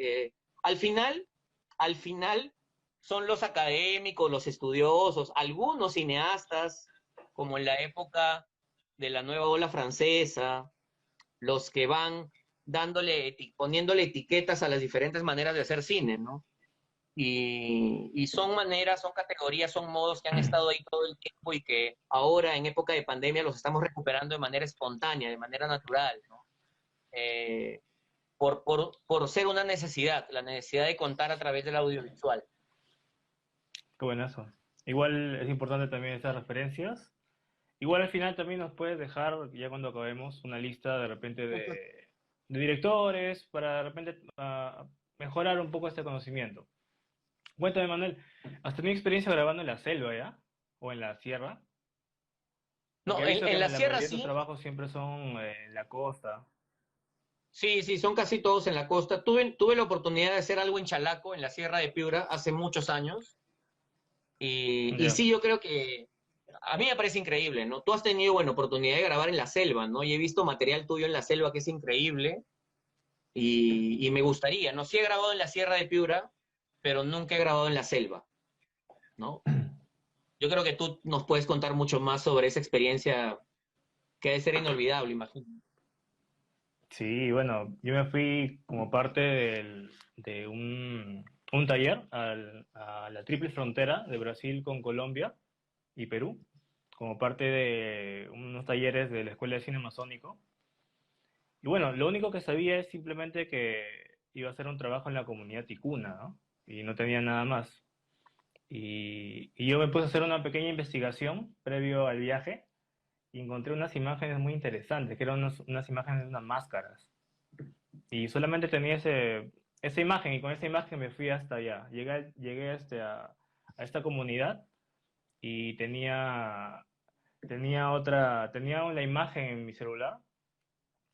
al final, son los académicos, los estudiosos, algunos cineastas, como en la época de la nueva ola francesa, los que van poniéndole etiquetas a las diferentes maneras de hacer cine, ¿no? Y son maneras, son categorías, son modos que han estado ahí todo el tiempo y que ahora en época de pandemia los estamos recuperando de manera espontánea, de manera natural, ¿no? Eh, por ser una necesidad, la necesidad de contar a través del audiovisual. Qué buenazo. Igual es importante también estas referencias. Igual al final también nos puedes dejar, ya cuando acabemos, una lista de repente de directores para de repente mejorar un poco este conocimiento. Cuéntame, Manuel, ¿has tenido experiencia grabando en la selva ya? ¿O en la sierra? Porque No, he visto que en la la sierra mayoría de tus sí, trabajos siempre son en la costa. sí, sí, son casi todos en la costa. Tuve la oportunidad de hacer algo en Chalaco, en la Sierra de Piura, hace muchos años. Y Ya. sí, yo creo que a mí me parece increíble, ¿no? Tú has tenido, bueno, oportunidad de grabar en la selva, ¿no? Y he visto material tuyo en la selva que es increíble y me gustaría, ¿no? Sí he grabado en la Sierra de Piura, pero nunca he grabado en la selva, ¿no? Yo creo que tú nos puedes contar mucho más sobre esa experiencia que debe ser inolvidable, imagino. Sí, bueno, yo me fui como parte de un taller a la triple frontera de Brasil con Colombia y Perú, como parte de unos talleres de la Escuela de Cine Amazónico. Y bueno, lo único que sabía es simplemente que iba a hacer un trabajo en la comunidad ticuna, ¿no? Y no tenía nada más. Y yo me puse a hacer una pequeña investigación previo al viaje y encontré unas imágenes muy interesantes, que eran unas imágenes de unas máscaras. Y solamente tenía esa imagen y con esa imagen me fui hasta allá. Llegué a esta comunidad y tenía la imagen en mi celular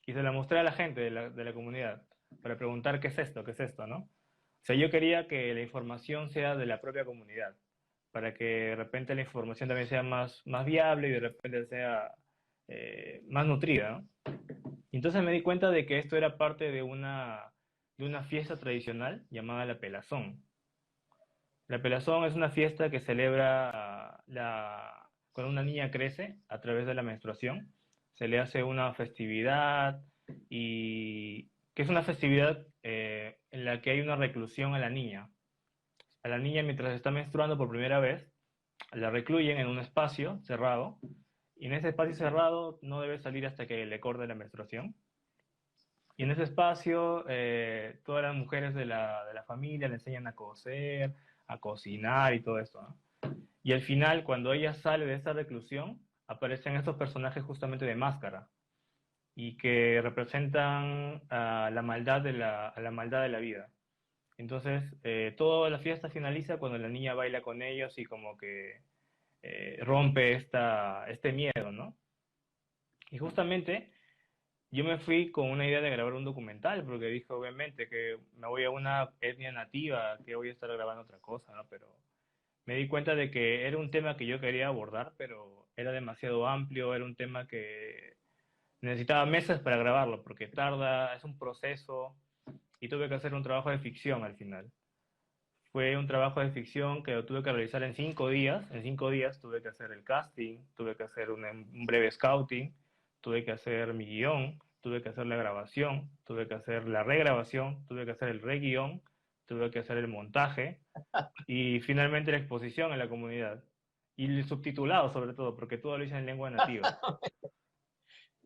y se la mostré a la gente de la comunidad para preguntar qué es esto, ¿no? O sea, yo quería que la información sea de la propia comunidad, para que de repente la información también sea más viable y de repente sea más nutrida, ¿no? Y entonces me di cuenta de que esto era parte de una fiesta tradicional llamada la pelazón. La pelazón es una fiesta que celebra cuando una niña crece a través de la menstruación. Se le hace una festividad y que es una festividad en la que hay una reclusión a la niña. A la niña mientras está menstruando por primera vez, la recluyen en un espacio cerrado y en ese espacio cerrado no debe salir hasta que le corte la menstruación. Y en ese espacio, todas las mujeres de la familia le enseñan a coser, a cocinar y todo esto, ¿no? Y al final, cuando ella sale de esta reclusión, aparecen estos personajes justamente de máscara y que representan a la maldad de la vida. Entonces, toda la fiesta finaliza cuando la niña baila con ellos y como que rompe este miedo, ¿no? Y justamente yo me fui con una idea de grabar un documental, porque dije, obviamente, que me voy a una etnia nativa, que voy a estar grabando otra cosa, ¿no? Pero me di cuenta de que era un tema que yo quería abordar, pero era demasiado amplio, era un tema que necesitaba meses para grabarlo, porque tarda, es un proceso, y tuve que hacer un trabajo de ficción al final. Fue un trabajo de ficción que lo tuve que realizar en 5 días. En 5 días tuve que hacer el casting, tuve que hacer un breve scouting, tuve que hacer mi guión, tuve que hacer la grabación, tuve que hacer la regrabación, tuve que hacer el reguión, tuve que hacer el montaje y finalmente la exposición en la comunidad. Y el subtitulado sobre todo, porque todo lo hice en lengua nativa.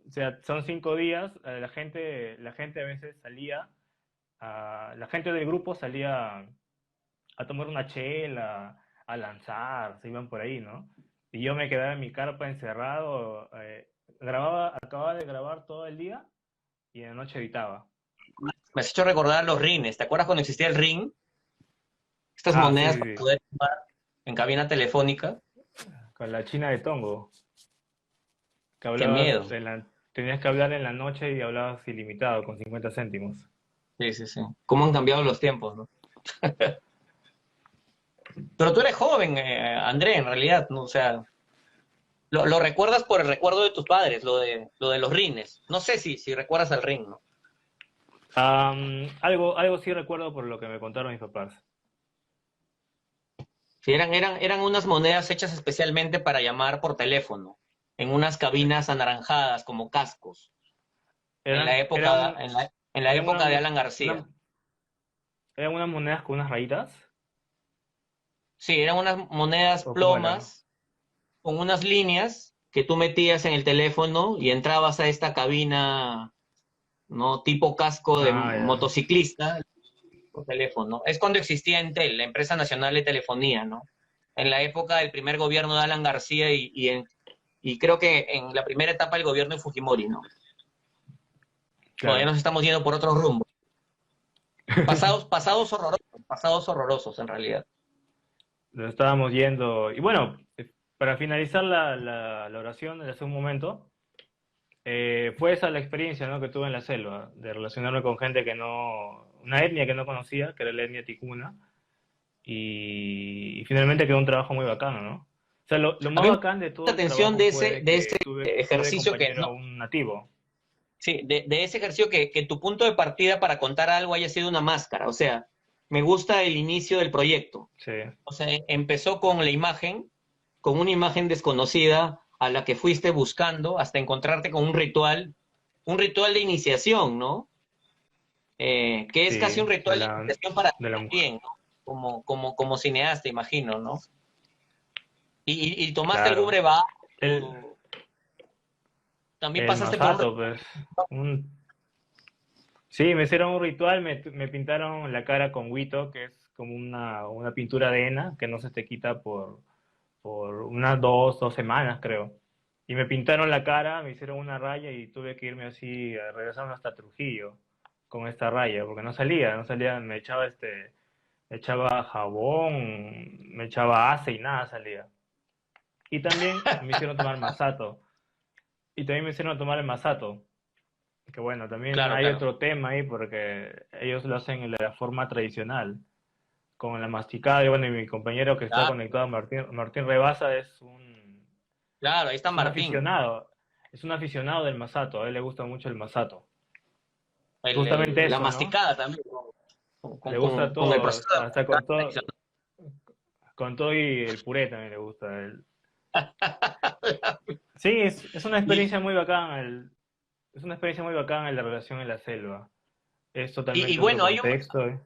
O sea, son 5 días, la gente a veces salía, la gente del grupo salía a tomar una chela, a lanzar, se iban por ahí, ¿no? Y yo me quedaba en mi carpa encerrado, acababa de grabar todo el día y en la noche editaba. Me has hecho recordar los rines. ¿Te acuerdas cuando existía el ring? Estas Ah, sí, monedas sí, para sí, poder jugar en cabina telefónica. con la China de Tongo, que Qué miedo. tenías que hablar en la noche y hablabas ilimitado, con 50 céntimos. Sí, sí, sí. ¿Cómo han cambiado los tiempos, no? Pero tú eres joven, André, en realidad, ¿no? O sea, lo recuerdas por el recuerdo de tus padres, lo de los rines. No sé si recuerdas al ring, ¿no? Algo sí recuerdo por lo que me contaron mis papás. Sí, eran unas monedas hechas especialmente para llamar por teléfono, en unas cabinas anaranjadas como cascos, en la Eran, época, eran, en la eran, época de una, Alan García. una- eran unas monedas con unas rayitas, Sí, eran unas monedas ¿o cómo era? plomas con unas líneas que tú metías en el teléfono y entrabas a esta cabina, ¿no? Tipo casco de Ah, ya. motociclista por teléfono. Es cuando existía Entel, la empresa nacional de telefonía, ¿no? En la época del primer gobierno de Alan García y creo que en la primera etapa del gobierno de Fujimori, ¿no? Todavía Claro. nos estamos yendo por otro rumbo. Pasados horrorosos en realidad. Nos estábamos yendo. Y bueno, para finalizar la oración de hace un momento, fue esa la experiencia, ¿no?, que tuve en la selva, de relacionarme con gente una etnia que no conocía, que era la etnia ticuna, y finalmente quedó un trabajo muy bacano, ¿no? O sea, lo A más mí me bacán de todo llama la el atención trabajo de fue ese, de de ese que tuve de ejercicio que, compañero a no, un nativo. sí, de ese ejercicio que tu punto de partida para contar algo haya sido una máscara. O sea, me gusta el inicio del proyecto. Sí, O sea, empezó con la imagen, con una imagen desconocida a la que fuiste buscando hasta encontrarte con un ritual de iniciación, ¿no? Que es casi sí, un ritual de iniciación para ti de la mujer. también, ¿no? Como cineasta, imagino, ¿no? Y tomaste algún Claro. brebaje, El, también el pasaste por un masato, pues, un, sí, me hicieron un ritual, me pintaron la cara con huito, que es como una pintura de henna que no se te quita por unas 2 semanas, creo. Y me pintaron la cara, me hicieron una raya y tuve que irme así, regresarme hasta Trujillo con esta raya, porque no salía, me echaba jabón, me echaba ace y nada salía. Y también me hicieron tomar masato, y también me hicieron tomar el masato, que bueno, también Claro, hay claro. otro tema ahí porque ellos lo hacen en la forma tradicional, con la masticada. Y bueno, y mi compañero que está Claro, conectado, Martín Rebasa, claro, ahí está es un Martín, aficionado, es un aficionado del masato, a él le gusta mucho el masato. Y el, justamente la eso, ¿no? masticada también, con, Le con, gusta con, con el todo, proceso de hasta masticada tradicional. con todo y el puré también le gusta a él. Sí, es una Y, experiencia muy bacana, es una experiencia muy bacana la relación en la selva. Es y totalmente otro bueno, contexto.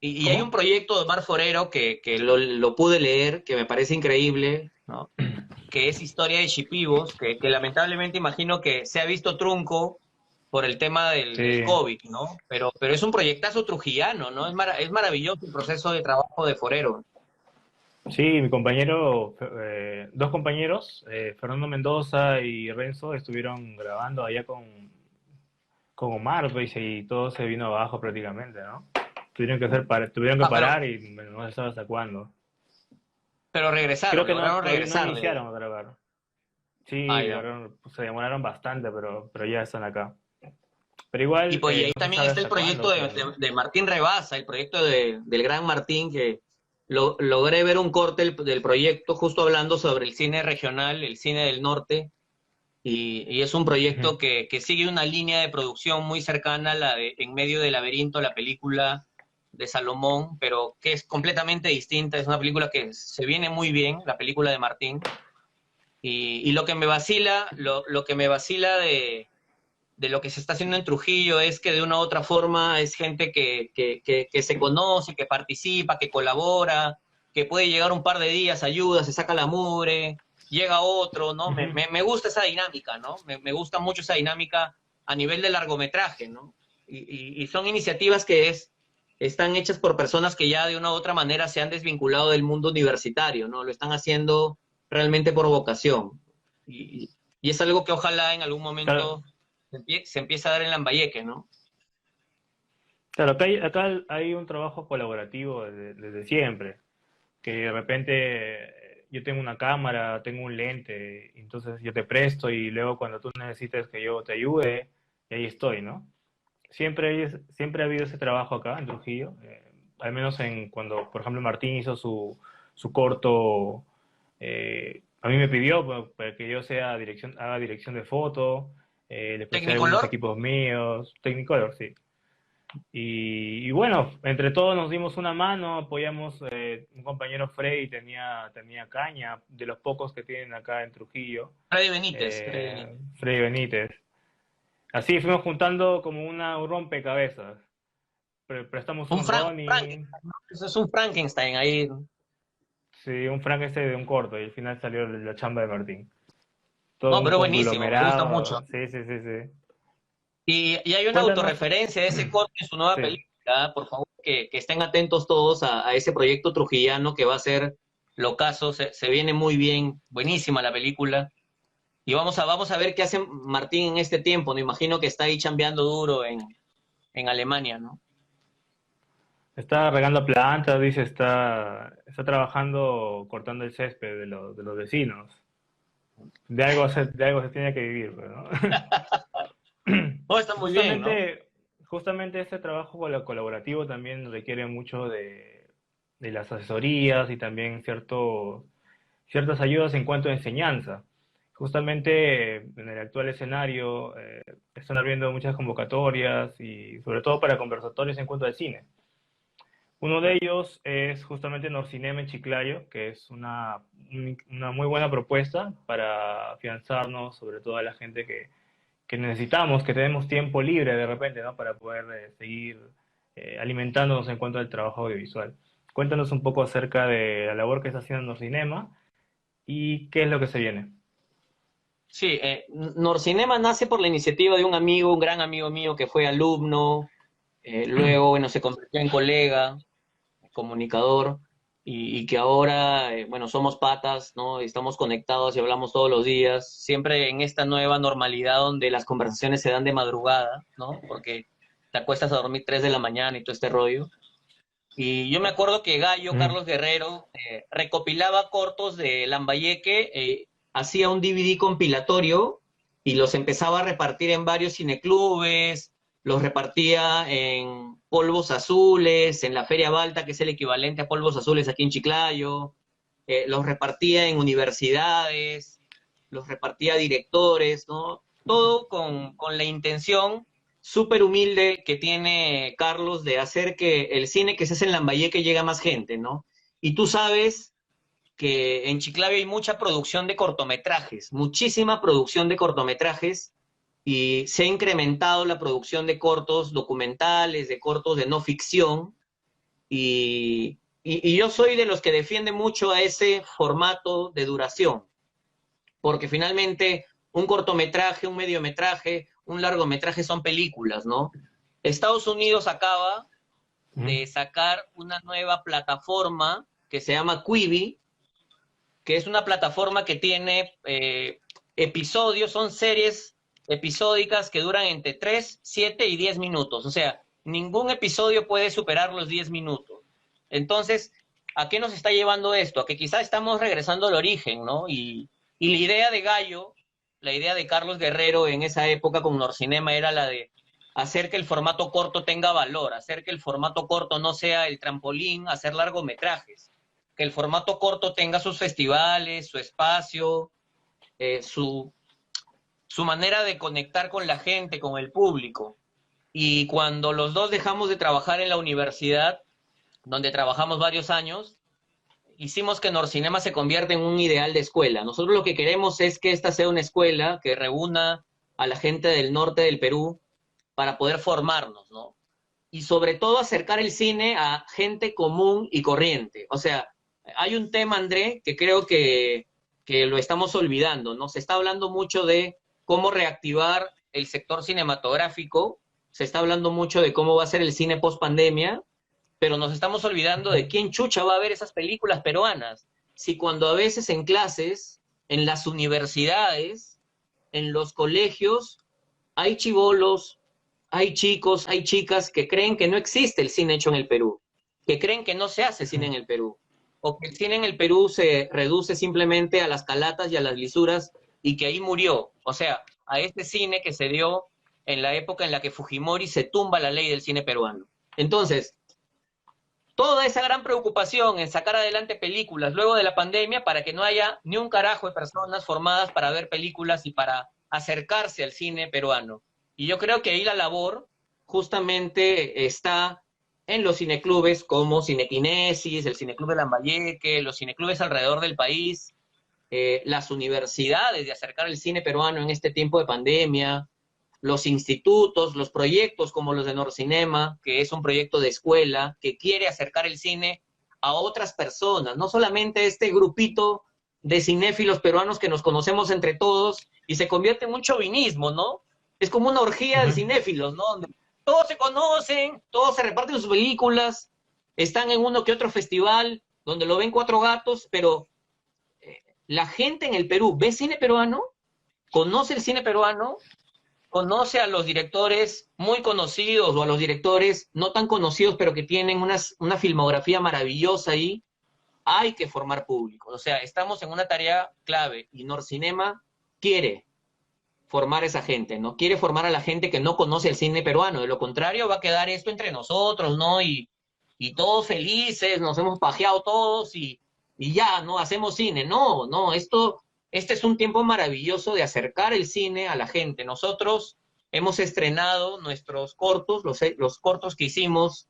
y hay un ¿Cómo? proyecto de Mar Forero que lo pude leer, que me parece increíble, ¿no? Que es Historia de Shipibos, que lamentablemente imagino que se ha visto trunco por el tema del Sí, COVID, ¿no? Pero es un proyectazo trujillano, ¿no? Es maravilloso el proceso de trabajo de Forero. sí, mi compañero, dos compañeros, Fernando Mendoza y Renzo, estuvieron grabando allá con Omar, pues, y todo se vino abajo prácticamente, ¿no? Tuvieron que Ah, parar y bueno, no se sabe hasta cuándo. Pero Creo regresaron, que no, lograron todavía no regresar. iniciaron a grabar. Ah, Sí, ya. pues, se demoraron bastante, pero ya están acá. Pero Y igual pues y ahí no se también sabe está el hasta proyecto cuándo queda, ¿no? de Martín Rebasa, el proyecto del gran Martín, que logré ver un corte del proyecto justo hablando sobre el cine regional, el cine del norte, y es un Ujú. proyecto que sigue una línea de producción muy cercana a la de En medio del laberinto, la película de Salomón, pero que es completamente distinta, es una película que se viene muy bien, la película de Martín, y lo que me vacila de lo que se está haciendo en Trujillo es que de una u otra forma es gente que se conoce, que participa, que colabora, que puede llegar un par de días, ayuda, se saca la mugre, llega otro, ¿no? Ujú. Me gusta esa dinámica, ¿no? Me gusta mucho esa dinámica a nivel de largometraje, ¿no? Y son iniciativas están hechas por personas que ya de una u otra manera se han desvinculado del mundo universitario, ¿no? Lo están haciendo realmente por vocación. Y es algo que ojalá en algún Claro, momento se empieza a dar en Lambayeque, ¿no? claro, acá hay un trabajo colaborativo desde siempre, que de repente yo tengo una cámara, tengo un lente, entonces yo te presto y luego cuando tú necesites que yo te ayude, y ahí estoy, ¿no? Siempre ha habido ese trabajo acá en Trujillo, al menos cuando, por ejemplo, Martín hizo su corto, a mí me pidió para que yo haga dirección de foto, le presté algunos Tecnicolor, equipos míos, Technicolor, sí. Y bueno, entre todos nos dimos una mano, apoyamos, un compañero Freddy tenía caña, de los pocos que tienen acá en Trujillo, Freddy Benítez, Freddy Benítez. Freddy Benítez. Así fuimos juntando como un rompecabezas. Prestamos Un un Ronin, Frankenstein, ¿no? Eso es un Frankenstein ahí. sí, un Frankenstein de un corto, y al final salió la chamba de Martín. Todo No, un pero buenísimo, me gusta mucho. conglomerado, sí, sí, sí, sí. Y hay una Cuéntanos, autorreferencia de ese corte en su nueva sí. película. ¿Ah? Por favor, que estén atentos todos a ese proyecto trujillano que va a ser locazo. Se viene muy bien, buenísima la película. Y vamos a ver qué hace Martín en este tiempo. ¿No? Imagino que está ahí chambeando duro en Alemania, ¿no? Está regando plantas, dice, está trabajando cortando el césped de los vecinos. De algo se tiene que vivir, pues, ¿no? Oh, está muy bien, ¿no? Justamente este trabajo colaborativo también requiere mucho de las asesorías y también ciertas ayudas en cuanto a enseñanza. Justamente en el actual escenario están abriendo muchas convocatorias y sobre todo para conversatorios en cuanto al cine. Uno de ellos es justamente Norcinema en Chiclayo, que es una muy buena propuesta para afianzarnos, sobre todo a la gente que necesitamos, que tenemos tiempo libre de repente, ¿no? Para poder seguir alimentándonos en cuanto al trabajo audiovisual. Cuéntanos un poco acerca de la labor que está haciendo Norcinema y qué es lo que se viene. Sí, Norcinema nace por la iniciativa de un amigo, un gran amigo mío que fue alumno, luego, bueno, se convirtió en colega, comunicador, y que ahora, bueno, somos patas, ¿no? Estamos conectados y hablamos todos los días, siempre en esta nueva normalidad donde las conversaciones se dan de madrugada, ¿no? Porque te acuestas a dormir 3 de la mañana y todo este rollo. Y yo me acuerdo que Gallo, Mm. Carlos Guerrero, recopilaba cortos de Lambayeque, hacía un DVD compilatorio y los empezaba a repartir en varios cineclubes, los repartía en Polvos Azules, en la Feria Balta, que es el equivalente a Polvos Azules aquí en Chiclayo, los repartía en universidades, los repartía a directores, ¿no? Todo con la intención súper humilde que tiene Carlos de hacer que el cine que se hace en Lambayeque llegue a más gente, ¿no? Y tú sabes que en Chiclayo hay mucha producción de cortometrajes, muchísima producción de cortometrajes, y se ha incrementado la producción de cortos documentales, de cortos de no ficción, y yo soy de los que defiende mucho a ese formato de duración, porque finalmente un cortometraje, un mediometraje, un largometraje son películas, ¿no? Estados Unidos acaba Mm. de sacar una nueva plataforma que se llama Quibi, que es una plataforma que tiene episodios, son series episódicas que duran entre 3, 7 y 10 minutos. O sea, ningún episodio puede superar los 10 minutos. Entonces, ¿a qué nos está llevando esto? A que quizá estamos regresando al origen, ¿no? Y la idea de Gallo, la idea de Carlos Guerrero en esa época con Norcinema era la de hacer que el formato corto tenga valor, hacer que el formato corto no sea el trampolín a hacer largometrajes, que el formato corto tenga sus festivales, su espacio, su manera de conectar con la gente, con el público. Y cuando los dos dejamos de trabajar en la universidad, donde trabajamos varios años, hicimos que Norcinema se convierta en un ideal de escuela. Nosotros lo que queremos es que esta sea una escuela que reúna a la gente del norte del Perú para poder formarnos, ¿no? Y sobre todo acercar el cine a gente común y corriente. O sea, hay un tema, André, que creo que lo estamos olvidando, ¿no? Se está hablando mucho de cómo reactivar el sector cinematográfico, se está hablando mucho de cómo va a ser el cine post pandemia, pero nos estamos olvidando de quién chucha va a ver esas películas peruanas. Si cuando a veces en clases, en las universidades, en los colegios, hay chibolos, hay chicos, hay chicas que creen que no existe el cine hecho en el Perú, que creen que no se hace cine en el Perú, o que el cine en el Perú se reduce simplemente a las calatas y a las lisuras y que ahí murió. O sea, a este cine que se dio en la época en la que Fujimori se tumba la ley del cine peruano. Entonces, toda esa gran preocupación en sacar adelante películas luego de la pandemia para que no haya ni un carajo de personas formadas para ver películas y para acercarse al cine peruano. Y yo creo que ahí la labor justamente está en los cineclubes como Cinequinesis, el Cineclub de Lambayeque, los cineclubes alrededor del país, las universidades de acercar el cine peruano en este tiempo de pandemia, los institutos, los proyectos como los de Norcinema, que es un proyecto de escuela que quiere acercar el cine a otras personas, no solamente este grupito de cinéfilos peruanos que nos conocemos entre todos y se convierte en un chauvinismo, ¿no? Es como una orgía de cinéfilos, ¿no? Donde todos se conocen, todos se reparten sus películas, están en uno que otro festival donde lo ven cuatro gatos, pero la gente en el Perú ve cine peruano, conoce el cine peruano, conoce a los directores muy conocidos o a los directores no tan conocidos, pero que tienen una filmografía maravillosa ahí, hay que formar público. O sea, estamos en una tarea clave y Norcinema quiere formar a esa gente, ¿no? Quiere formar a la gente que no conoce el cine peruano. De lo contrario, va a quedar esto entre nosotros, ¿no? Y todos felices, nos hemos pajeado todos y ya, ¿no? Hacemos cine. No, no, este es un tiempo maravilloso de acercar el cine a la gente. Nosotros hemos estrenado nuestros cortos, los cortos que hicimos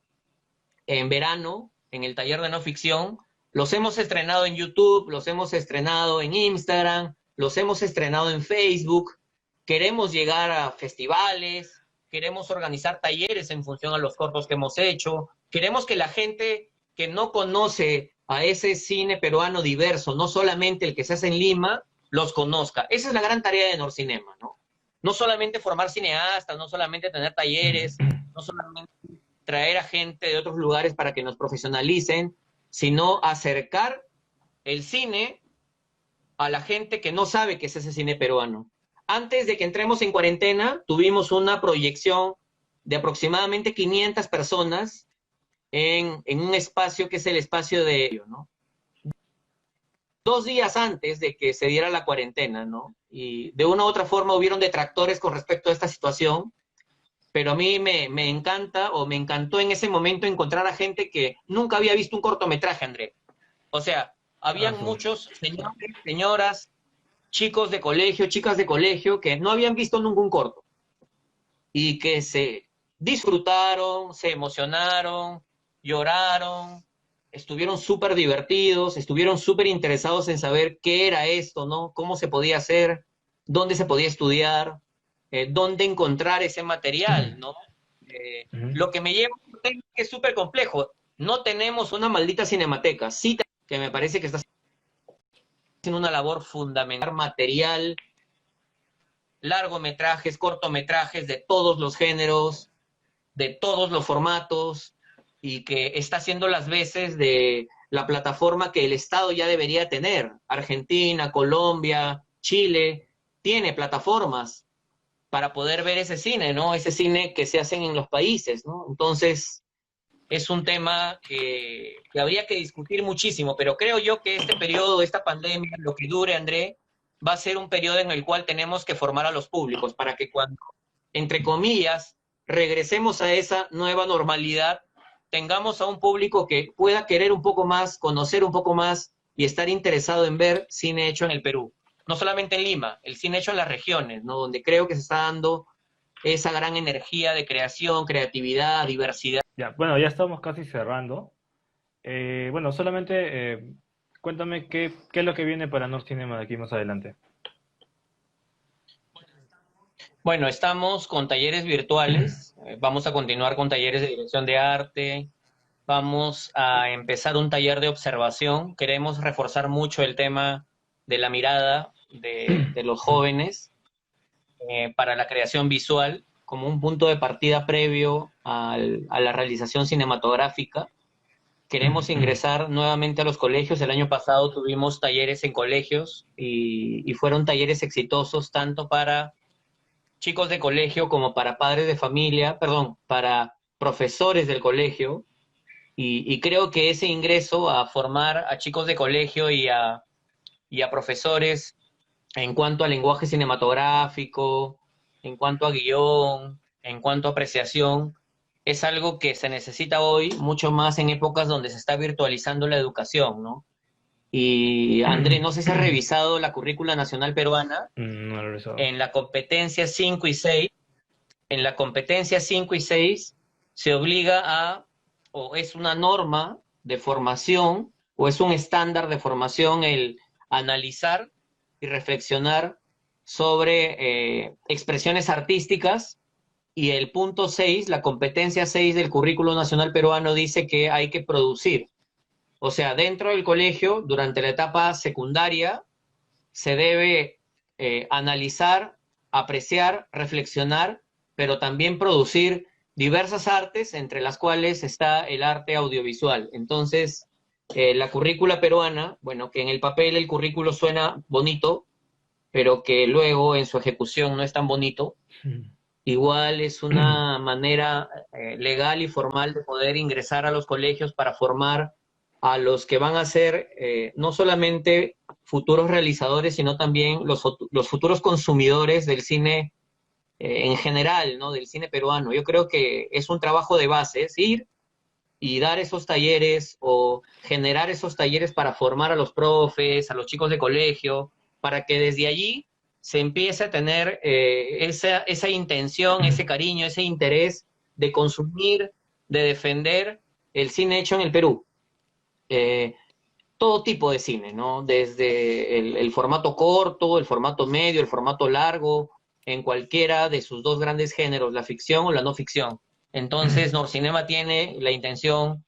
en verano, en el taller de no ficción, los hemos estrenado en YouTube, los hemos estrenado en Instagram, los hemos estrenado en Facebook. Queremos llegar a festivales, queremos organizar talleres en función a los cortos que hemos hecho, queremos que la gente que no conoce a ese cine peruano diverso, no solamente el que se hace en Lima, los conozca. Esa es la gran tarea de Norcinema, ¿no? No solamente formar cineastas, no solamente tener talleres, no solamente traer a gente de otros lugares para que nos profesionalicen, sino acercar el cine a la gente que no sabe qué es ese cine peruano. Antes de que entremos en cuarentena, tuvimos una proyección de aproximadamente 500 personas en un espacio que es el espacio de ellos, ¿no? 2 días antes de que se diera la cuarentena, ¿no? Y de una u otra forma hubieron detractores con respecto a esta situación, pero a mí me encanta o me encantó en ese momento encontrar a gente que nunca había visto un cortometraje, André. O sea, habían muchos señores, señoras, chicos de colegio, chicas de colegio que no habían visto ningún corto y que se disfrutaron, se emocionaron, lloraron, estuvieron súper divertidos, estuvieron súper interesados en saber qué era esto, ¿no? Cómo se podía hacer, dónde se podía estudiar, dónde encontrar ese material, ¿no? Lo que me lleva a que es súper complejo. No tenemos una maldita cinemateca, sí, que me parece que está haciendo una labor fundamental, material, largometrajes, cortometrajes de todos los géneros, de todos los formatos, y que está haciendo las veces de la plataforma que el Estado ya debería tener. Argentina, Colombia, Chile, tiene plataformas para poder ver ese cine, ¿no? Ese cine que se hacen en los países, ¿no? Entonces, es un tema que habría que discutir muchísimo, pero creo yo que este periodo, esta pandemia, lo que dure, André, va a ser un periodo en el cual tenemos que formar a los públicos para que cuando, entre comillas, regresemos a esa nueva normalidad, tengamos a un público que pueda querer un poco más, conocer un poco más y estar interesado en ver cine hecho en el Perú. No solamente en Lima, el cine hecho en las regiones, ¿no? Donde creo que se está dando esa gran energía de creación, creatividad, diversidad. Ya, bueno, ya estamos casi cerrando. Bueno, solamente cuéntame qué es lo que viene para North Cinema de aquí más adelante. Bueno, estamos con talleres virtuales, vamos a continuar con talleres de dirección de arte, vamos a empezar un taller de observación, queremos reforzar mucho el tema de la mirada de los jóvenes para la creación visual como un punto de partida previo a la realización cinematográfica. Queremos ingresar nuevamente a los colegios. El año pasado tuvimos talleres en colegios y fueron talleres exitosos tanto para chicos de colegio como para padres de familia, perdón, para profesores del colegio. Y creo que ese ingreso a formar a chicos de colegio y a profesores en cuanto a lenguaje cinematográfico, en cuanto a guión, en cuanto a apreciación, es algo que se necesita hoy mucho más en épocas donde se está virtualizando la educación, ¿no? Y André, no sé si has revisado la currícula nacional peruana No lo he revisado. en la competencia 5 y 6. En la competencia 5 y 6 se obliga a, o es una norma de formación, o es un estándar de formación el analizar y reflexionar sobre expresiones artísticas, y el punto 6, la competencia 6 del currículo nacional peruano dice que hay que producir. O sea, dentro del colegio, durante la etapa secundaria, se debe analizar, apreciar, reflexionar, pero también producir diversas artes, entre las cuales está el arte audiovisual. Entonces, la currícula peruana, bueno, que en el papel el currículo suena bonito, pero que luego en su ejecución no es tan bonito, igual es una manera legal y formal de poder ingresar a los colegios para formar a los que van a ser no solamente futuros realizadores, sino también los futuros consumidores del cine en general, ¿no? Del cine peruano. Yo creo que es un trabajo de base, es ir y dar esos talleres o generar esos talleres para formar a los profes, a los chicos de colegio, para que desde allí se empiece a tener esa intención, ese cariño, ese interés de consumir, de defender el cine hecho en el Perú. Eh, Todo tipo de cine, ¿no? Desde el formato corto, el formato medio, el formato largo, en cualquiera de sus dos grandes géneros, la ficción o la no ficción. Entonces, Norcinema tiene la intención,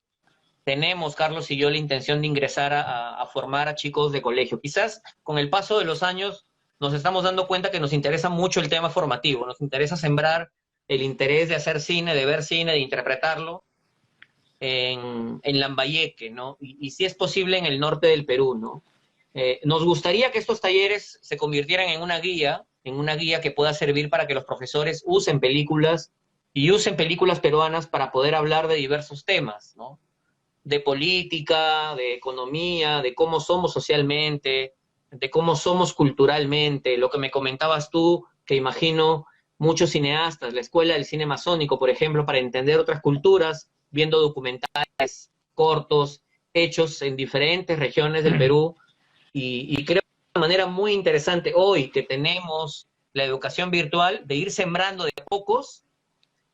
tenemos, Carlos y yo, la intención de ingresar a formar a chicos de colegio. Quizás con el paso de los años nos estamos dando cuenta que nos interesa mucho el tema formativo, nos interesa sembrar el interés de hacer cine, de ver cine, de interpretarlo en Lambayeque, ¿no? Y si es posible en el norte del Perú, ¿no? Nos gustaría que estos talleres se convirtieran en una guía que pueda servir para que los profesores usen películas y usen películas peruanas para poder hablar de diversos temas, ¿no? De política, de economía, de cómo somos socialmente, de cómo somos culturalmente, lo que me comentabas tú, que imagino muchos cineastas, la escuela del cine masónico, por ejemplo, para entender otras culturas, viendo documentales cortos, hechos en diferentes regiones del Perú, y creo que es una manera muy interesante hoy que tenemos la educación virtual de ir sembrando de a pocos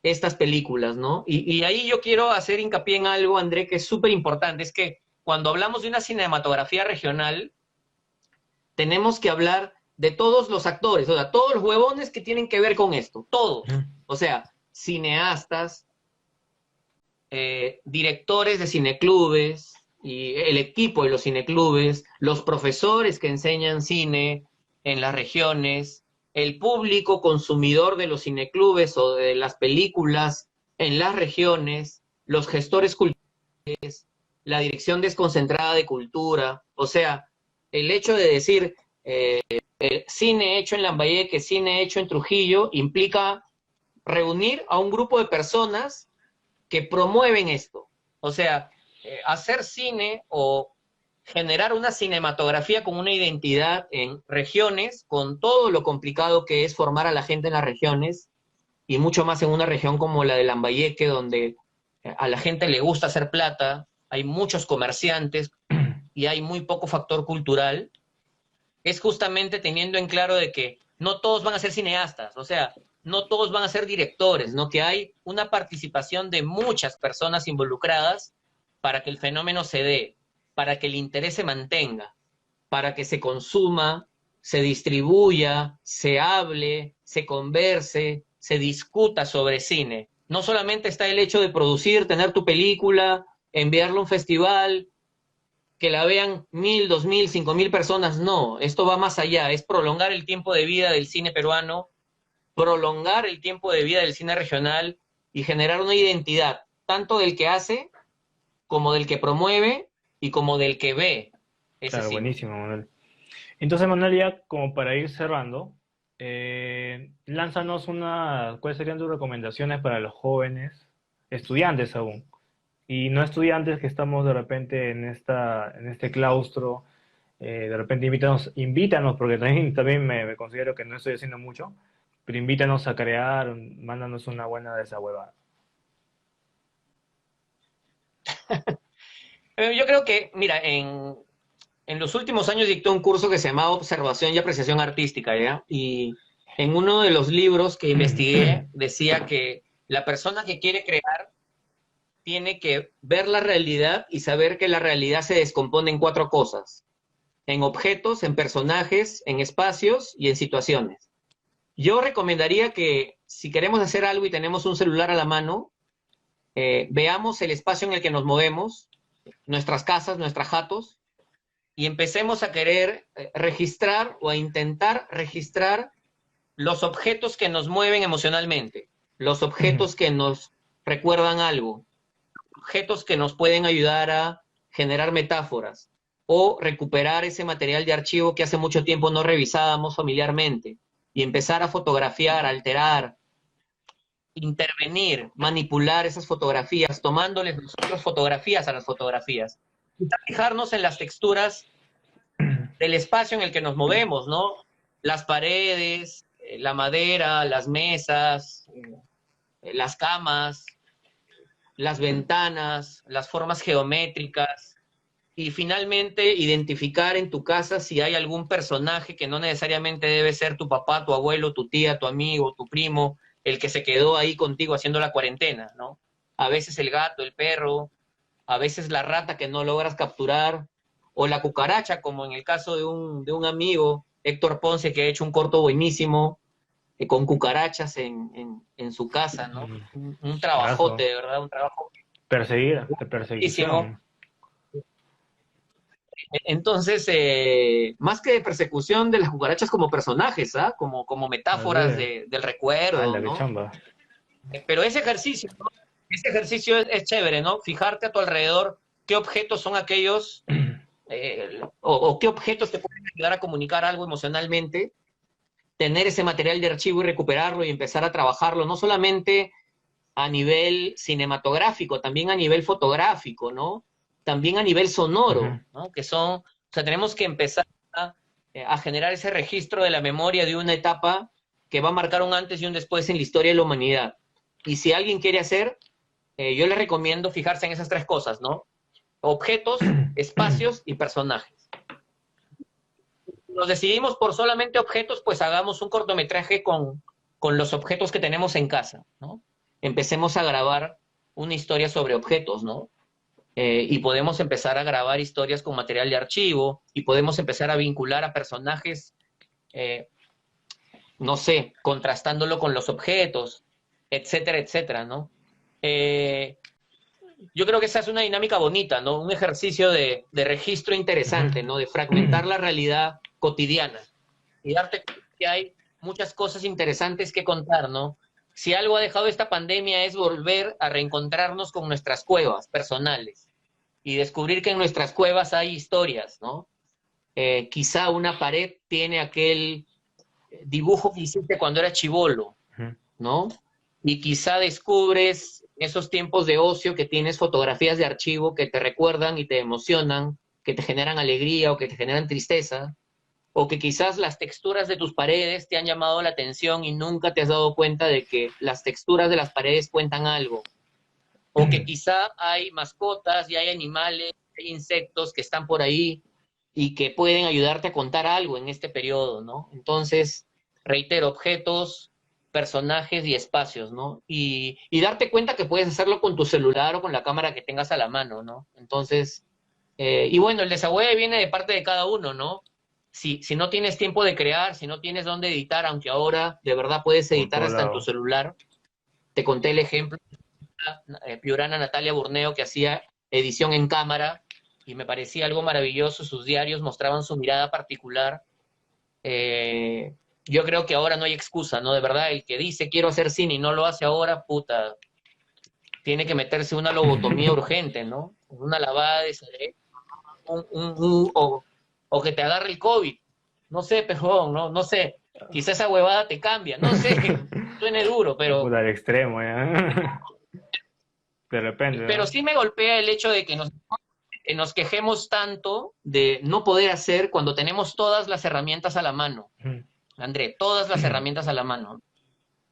estas películas, ¿no? Y ahí yo quiero hacer hincapié en algo, André, que es súper importante, es que cuando hablamos de una cinematografía regional, tenemos que hablar de todos los actores, o sea, todos los huevones que tienen que ver con esto, todos. O sea, cineastas, directores de cineclubes y el equipo de los cineclubes, los profesores que enseñan cine en las regiones, el público consumidor de los cineclubes o de las películas en las regiones, los gestores culturales, la dirección desconcentrada de cultura. O sea, el hecho de decir cine hecho en Lambayeque, cine hecho en Trujillo, implica reunir a un grupo de personas que promueven esto, O sea, hacer cine o generar una cinematografía con una identidad en regiones, con todo lo complicado que es formar a la gente en las regiones, y mucho más en una región como la de Lambayeque, donde a la gente le gusta hacer plata, hay muchos comerciantes y hay muy poco factor cultural, es justamente teniendo en claro de que no todos van a ser cineastas, o sea, no todos van a ser directores, ¿no? Que hay una participación de muchas personas involucradas para que el fenómeno se dé, para que el interés se mantenga, para que se consuma, se distribuya, se hable, se converse, se discuta sobre cine. No solamente está el hecho de producir, tener tu película, enviarlo a un festival, que la vean 1.000, 2.000, 5.000 personas, no, esto va más allá, es prolongar el tiempo de vida del cine peruano, prolongar el tiempo de vida del cine regional y generar una identidad, tanto del que hace, como del que promueve y como del que ve ese Claro, cine. buenísimo, Manuel. Entonces, Manuel, ya como para ir cerrando, lánzanos ¿cuáles serían tus recomendaciones para los jóvenes, estudiantes aún, y no estudiantes que estamos de repente en este claustro? De repente invítanos, porque también me considero que no estoy haciendo mucho, pero invítanos a crear, mándanos una buena desahuevada. Yo creo que, mira, en los últimos años dicté un curso que se llamaba Observación y Apreciación Artística, ¿ya? Y en uno de los libros que investigué decía que la persona que quiere crear tiene que ver la realidad y saber que la realidad se descompone en cuatro cosas: en objetos, en personajes, en espacios y en situaciones. Yo recomendaría que si queremos hacer algo y tenemos un celular a la mano, veamos el espacio en el que nos movemos, nuestras casas, nuestras jatos, y empecemos a querer registrar o a intentar registrar los objetos que nos mueven emocionalmente, los objetos que nos recuerdan algo, objetos que nos pueden ayudar a generar metáforas o recuperar ese material de archivo que hace mucho tiempo no revisábamos familiarmente y empezar a fotografiar, alterar, intervenir, manipular esas fotografías, tomándoles nosotros fotografías a las fotografías. Fijarnos en las texturas del espacio en el que nos movemos, ¿no? Las paredes, la madera, las mesas, las camas, las ventanas, las formas geométricas, y finalmente identificar en tu casa si hay algún personaje que no necesariamente debe ser tu papá, tu abuelo, tu tía, tu amigo, tu primo, el que se quedó ahí contigo haciendo la cuarentena, ¿no? A veces el gato, el perro, a veces la rata que no logras capturar, o la cucaracha, como en el caso de un amigo, Héctor Ponce, que ha hecho un corto buenísimo con cucarachas en su casa, ¿no? Un trabajote, Brazo. de verdad, un trabajo Perseguir, de buenísimo. persecución. Entonces, más que de persecución de las cucarachas como personajes, ¿ah? Como metáforas Olvida. del recuerdo, ¡Hala, qué ¿no? chamba! Pero ese ejercicio, ¿no? Ese ejercicio es chévere, ¿no? Fijarte a tu alrededor qué objetos son aquellos, o qué objetos te pueden ayudar a comunicar algo emocionalmente, tener ese material de archivo y recuperarlo y empezar a trabajarlo, no solamente a nivel cinematográfico, también a nivel fotográfico, ¿no? También a nivel sonoro, Ujú. ¿no? O sea, tenemos que empezar a generar ese registro de la memoria de una etapa que va a marcar un antes y un después en la historia de la humanidad. Y si alguien quiere hacer, yo le recomiendo fijarse en esas tres cosas, ¿no? Objetos, espacios y personajes. Nos decidimos por solamente objetos, pues hagamos un cortometraje con los objetos que tenemos en casa, ¿no? Empecemos a grabar una historia sobre objetos, ¿no? Y podemos empezar a grabar historias con material de archivo y podemos empezar a vincular a personajes, eh, no sé, contrastándolo con los objetos, etcétera, etcétera, ¿no? Eh, yo creo que esa es una dinámica bonita, ¿no? Un ejercicio de registro Ujú. interesante, ¿no? De fragmentar la realidad cotidiana y darte cuenta que hay muchas cosas interesantes que contar, ¿no? Si algo ha dejado esta pandemia es volver a reencontrarnos con nuestras cuevas personales y descubrir que en nuestras cuevas hay historias, ¿no? Quizá una pared tiene aquel dibujo que hiciste cuando eras chibolo, Ujú. ¿no? Y quizá descubres en esos tiempos de ocio que tienes fotografías de archivo que te recuerdan y te emocionan, que te generan alegría o que te generan tristeza, o que quizás las texturas de tus paredes te han llamado la atención y nunca te has dado cuenta de que las texturas de las paredes cuentan algo, o que quizá hay mascotas y hay animales, hay insectos que están por ahí y que pueden ayudarte a contar algo en este periodo, ¿no? Entonces, reitero, objetos, personajes y espacios, ¿no? Y darte cuenta que puedes hacerlo con tu celular o con la cámara que tengas a la mano, ¿no? Entonces, y bueno, el desagüe viene de parte de cada uno, ¿no? Si no tienes tiempo de crear, si no tienes dónde editar, aunque ahora de verdad puedes por editar todo hasta en tu lado. celular, te conté el ejemplo, Piurana Natalia Burneo, que hacía edición en cámara, y me parecía algo maravilloso, sus diarios mostraban su mirada particular. Eh, yo creo que ahora no hay excusa, ¿no? De verdad, el que dice quiero hacer cine y no lo hace ahora, puta, tiene que meterse una lobotomía urgente, ¿no? Una lavada de cerebro, o que te agarre el COVID. No sé, pejón, no sé. Quizá esa huevada te cambia, no sé. Suene duro, Puta, al extremo, ya. De repente, pero ¿no? sí me golpea el hecho de que nos quejemos tanto de no poder hacer cuando tenemos todas las herramientas a la mano, André, todas las herramientas a la mano.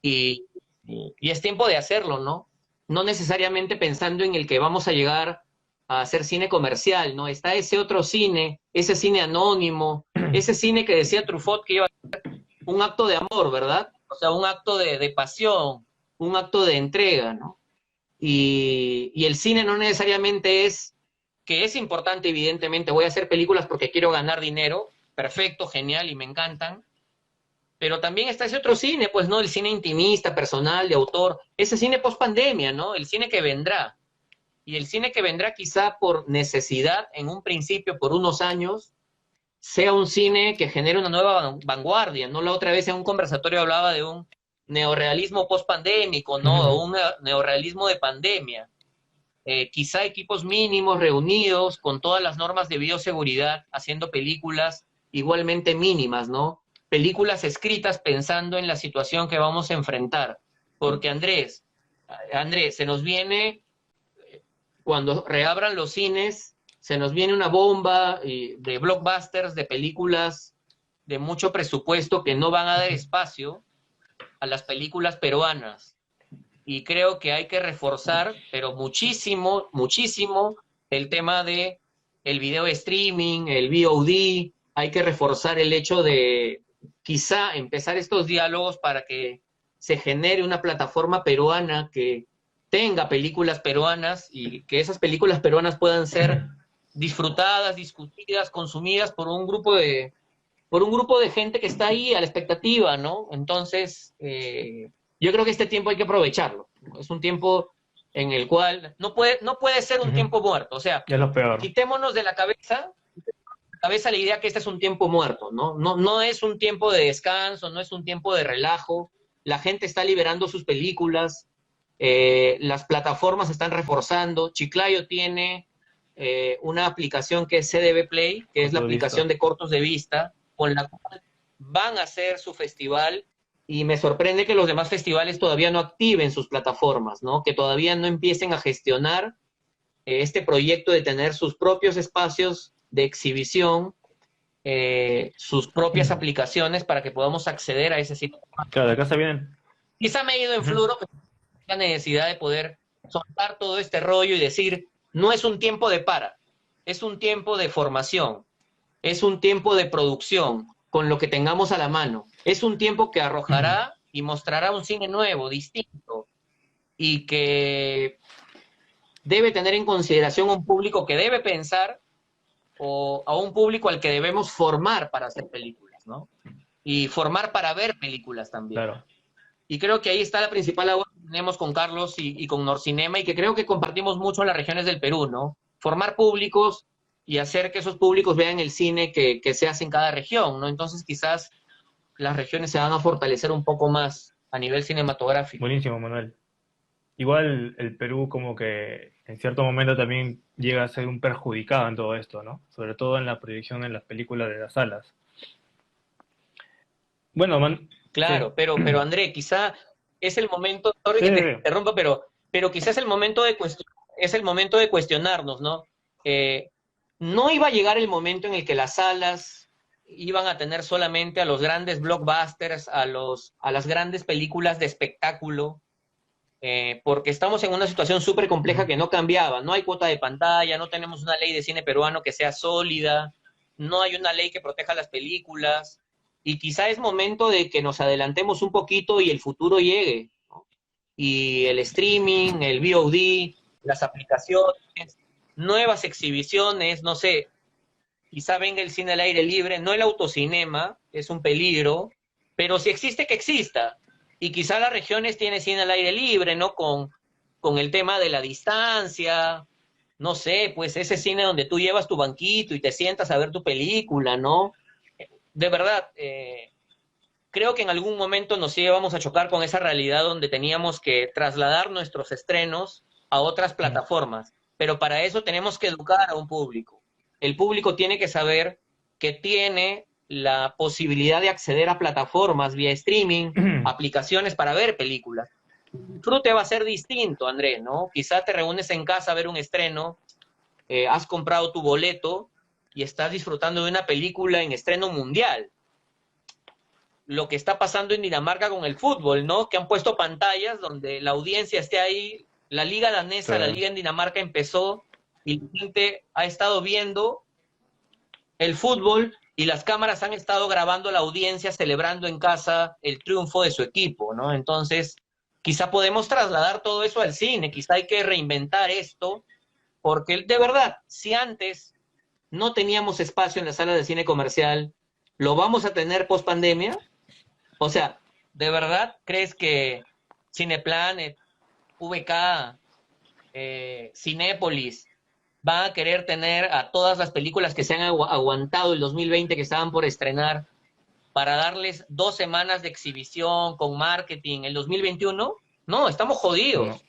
Y, y es tiempo de hacerlo, ¿no? No necesariamente pensando en el que vamos a llegar a hacer cine comercial, ¿no? Está ese otro cine, ese cine anónimo, ese cine que decía Truffaut que iba a ser un acto de amor, ¿verdad? O sea, un acto de pasión, un acto de entrega, ¿no? Y el cine no necesariamente es, que es importante, evidentemente, voy a hacer películas porque quiero ganar dinero, perfecto, genial y me encantan, pero también está ese otro cine, pues, ¿no? El cine intimista, personal, de autor, ese cine post pandemia, ¿no? El cine que vendrá. Y el cine que vendrá quizá por necesidad, en un principio, por unos años, sea un cine que genere una nueva vanguardia, ¿no? La otra vez en un conversatorio hablaba de un neorealismo post-pandémico, ¿no? O un neorealismo de pandemia. Quizá equipos mínimos reunidos con todas las normas de bioseguridad, haciendo películas igualmente mínimas, ¿no? Películas escritas pensando en la situación que vamos a enfrentar. Porque Andrés, se nos viene, cuando reabran los cines, se nos viene una bomba de blockbusters, de películas de mucho presupuesto que no van a dar espacio a las películas peruanas. Y creo que hay que reforzar, pero muchísimo, muchísimo, el tema de el video streaming, el VOD. Hay que reforzar el hecho de quizá empezar estos diálogos para que se genere una plataforma peruana que tenga películas peruanas y que esas películas peruanas puedan ser disfrutadas, discutidas, consumidas por un grupo de gente que está ahí a la expectativa, ¿no? Entonces, yo creo que este tiempo hay que aprovecharlo. Es un tiempo en el cual no puede ser un tiempo muerto. O sea, Es lo peor. quitémonos de la cabeza la idea que este es un tiempo muerto, ¿no? No es un tiempo de descanso, no es un tiempo de relajo. La gente está liberando sus películas, las plataformas están reforzando. Chiclayo tiene una aplicación que es CDB Play, que es la Corto aplicación visto. de cortos de vista, con la cual van a hacer su festival y me sorprende que los demás festivales todavía no activen sus plataformas, ¿no? Que todavía no empiecen a gestionar este proyecto de tener sus propios espacios de exhibición, sus propias aplicaciones para que podamos acceder a ese sitio. Claro, de acá se vienen. Quizá me he ido en fluro, pero la necesidad de poder soltar todo este rollo y decir, no es un tiempo de para, es un tiempo de formación, es un tiempo de producción con lo que tengamos a la mano, es un tiempo que arrojará y mostrará un cine nuevo, distinto, y que debe tener en consideración un público que debe pensar o a un público al que debemos formar para hacer películas, ¿no? Y formar para ver películas también. Claro. Y creo que ahí está la principal labor que tenemos con Carlos y con Norcinema y que creo que compartimos mucho en las regiones del Perú, ¿no? Formar públicos y hacer que esos públicos vean el cine que se hace en cada región, ¿no? Entonces quizás las regiones se van a fortalecer un poco más a nivel cinematográfico. Buenísimo, Manuel. Igual el Perú como que en cierto momento también llega a ser un perjudicado en todo esto, ¿no? Sobre todo en la proyección en las películas de las salas. Bueno, Claro, sí. pero André, quizá es el momento, sorry Sí, que te sí, sí. interrumpa, pero pero quizás es el momento de cuestionarnos, ¿no? Eh, no iba a llegar el momento en el que las salas iban a tener solamente a los grandes blockbusters, a las grandes películas de espectáculo, porque estamos en una situación súper compleja que no cambiaba. No hay cuota de pantalla, no tenemos una ley de cine peruano que sea sólida, no hay una ley que proteja las películas, y quizá es momento de que nos adelantemos un poquito y el futuro llegue, ¿no? Y el streaming, el VOD, las aplicaciones, nuevas exhibiciones, no sé, quizá venga el cine al aire libre, no el autocinema, es un peligro, pero si existe, que exista. Y quizá las regiones tienen cine al aire libre, ¿no? Con el tema de la distancia, no sé, pues ese cine donde tú llevas tu banquito y te sientas a ver tu película, ¿no? De verdad, creo que en algún momento nos íbamos a chocar con esa realidad donde teníamos que trasladar nuestros estrenos a otras plataformas, pero para eso tenemos que educar a un público. El público tiene que saber que tiene la posibilidad de acceder a plataformas vía streaming, aplicaciones para ver películas. El disfrute va a ser distinto, Andrés, ¿no? Quizá te reúnes en casa a ver un estreno, has comprado tu boleto y estás disfrutando de una película en estreno mundial, lo que está pasando en Dinamarca con el fútbol, ¿no? Que han puesto pantallas donde la audiencia esté ahí. La liga Sí. danesa, la liga en Dinamarca empezó y la gente ha estado viendo el fútbol y las cámaras han estado grabando a la audiencia celebrando en casa el triunfo de su equipo, ¿no? Entonces, quizá podemos trasladar todo eso al cine, quizá hay que reinventar esto, porque de verdad, si antes no teníamos espacio en la sala de cine comercial, ¿lo vamos a tener post pandemia? O sea, ¿de verdad crees que Cineplanet, VK, Cinépolis van a querer tener a todas las películas que se han aguantado el 2020 que estaban por estrenar para darles 2 semanas de exhibición con marketing el 2021? No, estamos No. jodidos.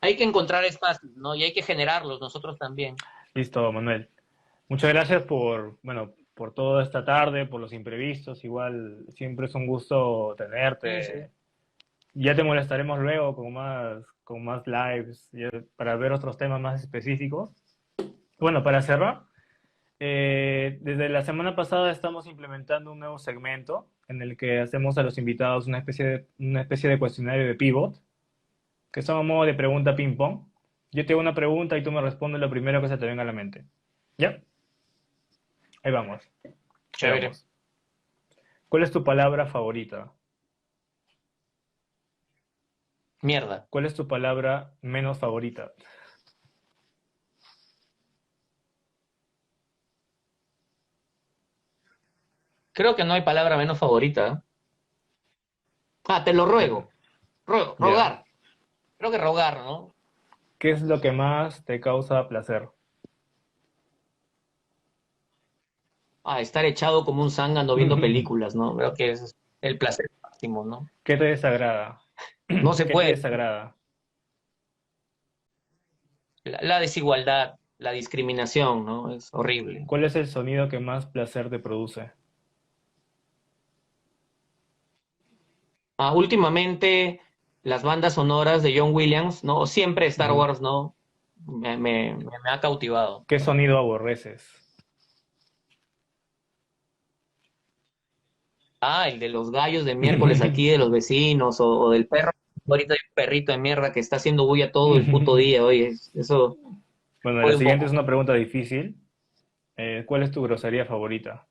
Hay que encontrar espacios, ¿no? Y hay que generarlos nosotros también. Listo, Manuel. Muchas gracias por, bueno, por toda esta tarde, por los imprevistos. Igual siempre es un gusto Sí, sí. tenerte. Ya te molestaremos luego con más lives para ver otros temas más específicos. Bueno, para cerrar, desde la semana pasada estamos implementando un nuevo segmento en el que hacemos a los invitados una especie de cuestionario de pivot, que son a modo de pregunta ping-pong. Yo te hago una pregunta y tú me respondes lo primero que se te venga a la mente. ¿Ya? Ahí vamos. Ahí Chévere. vamos. ¿Cuál es tu palabra favorita? Mierda. ¿Cuál es tu palabra menos favorita? Creo que no hay palabra menos favorita. Ah, te lo ruego. Ya. Rogar. Creo que rogar, ¿no? ¿Qué es lo que más te causa placer? Ah, estar echado como un zángano viendo películas, ¿no? Creo que es el placer máximo, ¿no? ¿Qué te desagrada? No se ¿Qué te puede. desagrada? La desigualdad, la discriminación, ¿no? Es horrible. ¿Cuál es el sonido que más placer te produce? Ah, últimamente, las bandas sonoras de John Williams, ¿no? Siempre Star Ujú. Wars, ¿no? Me ha cautivado. ¿Qué sonido aborreces? Ah, el de los gallos de miércoles aquí, de los vecinos, o del perro. Ahorita hay un perrito de mierda que está haciendo bulla todo el puto día, oye, eso Bueno, la jode un siguiente es poco. una pregunta difícil. ¿Cuál es tu grosería favorita?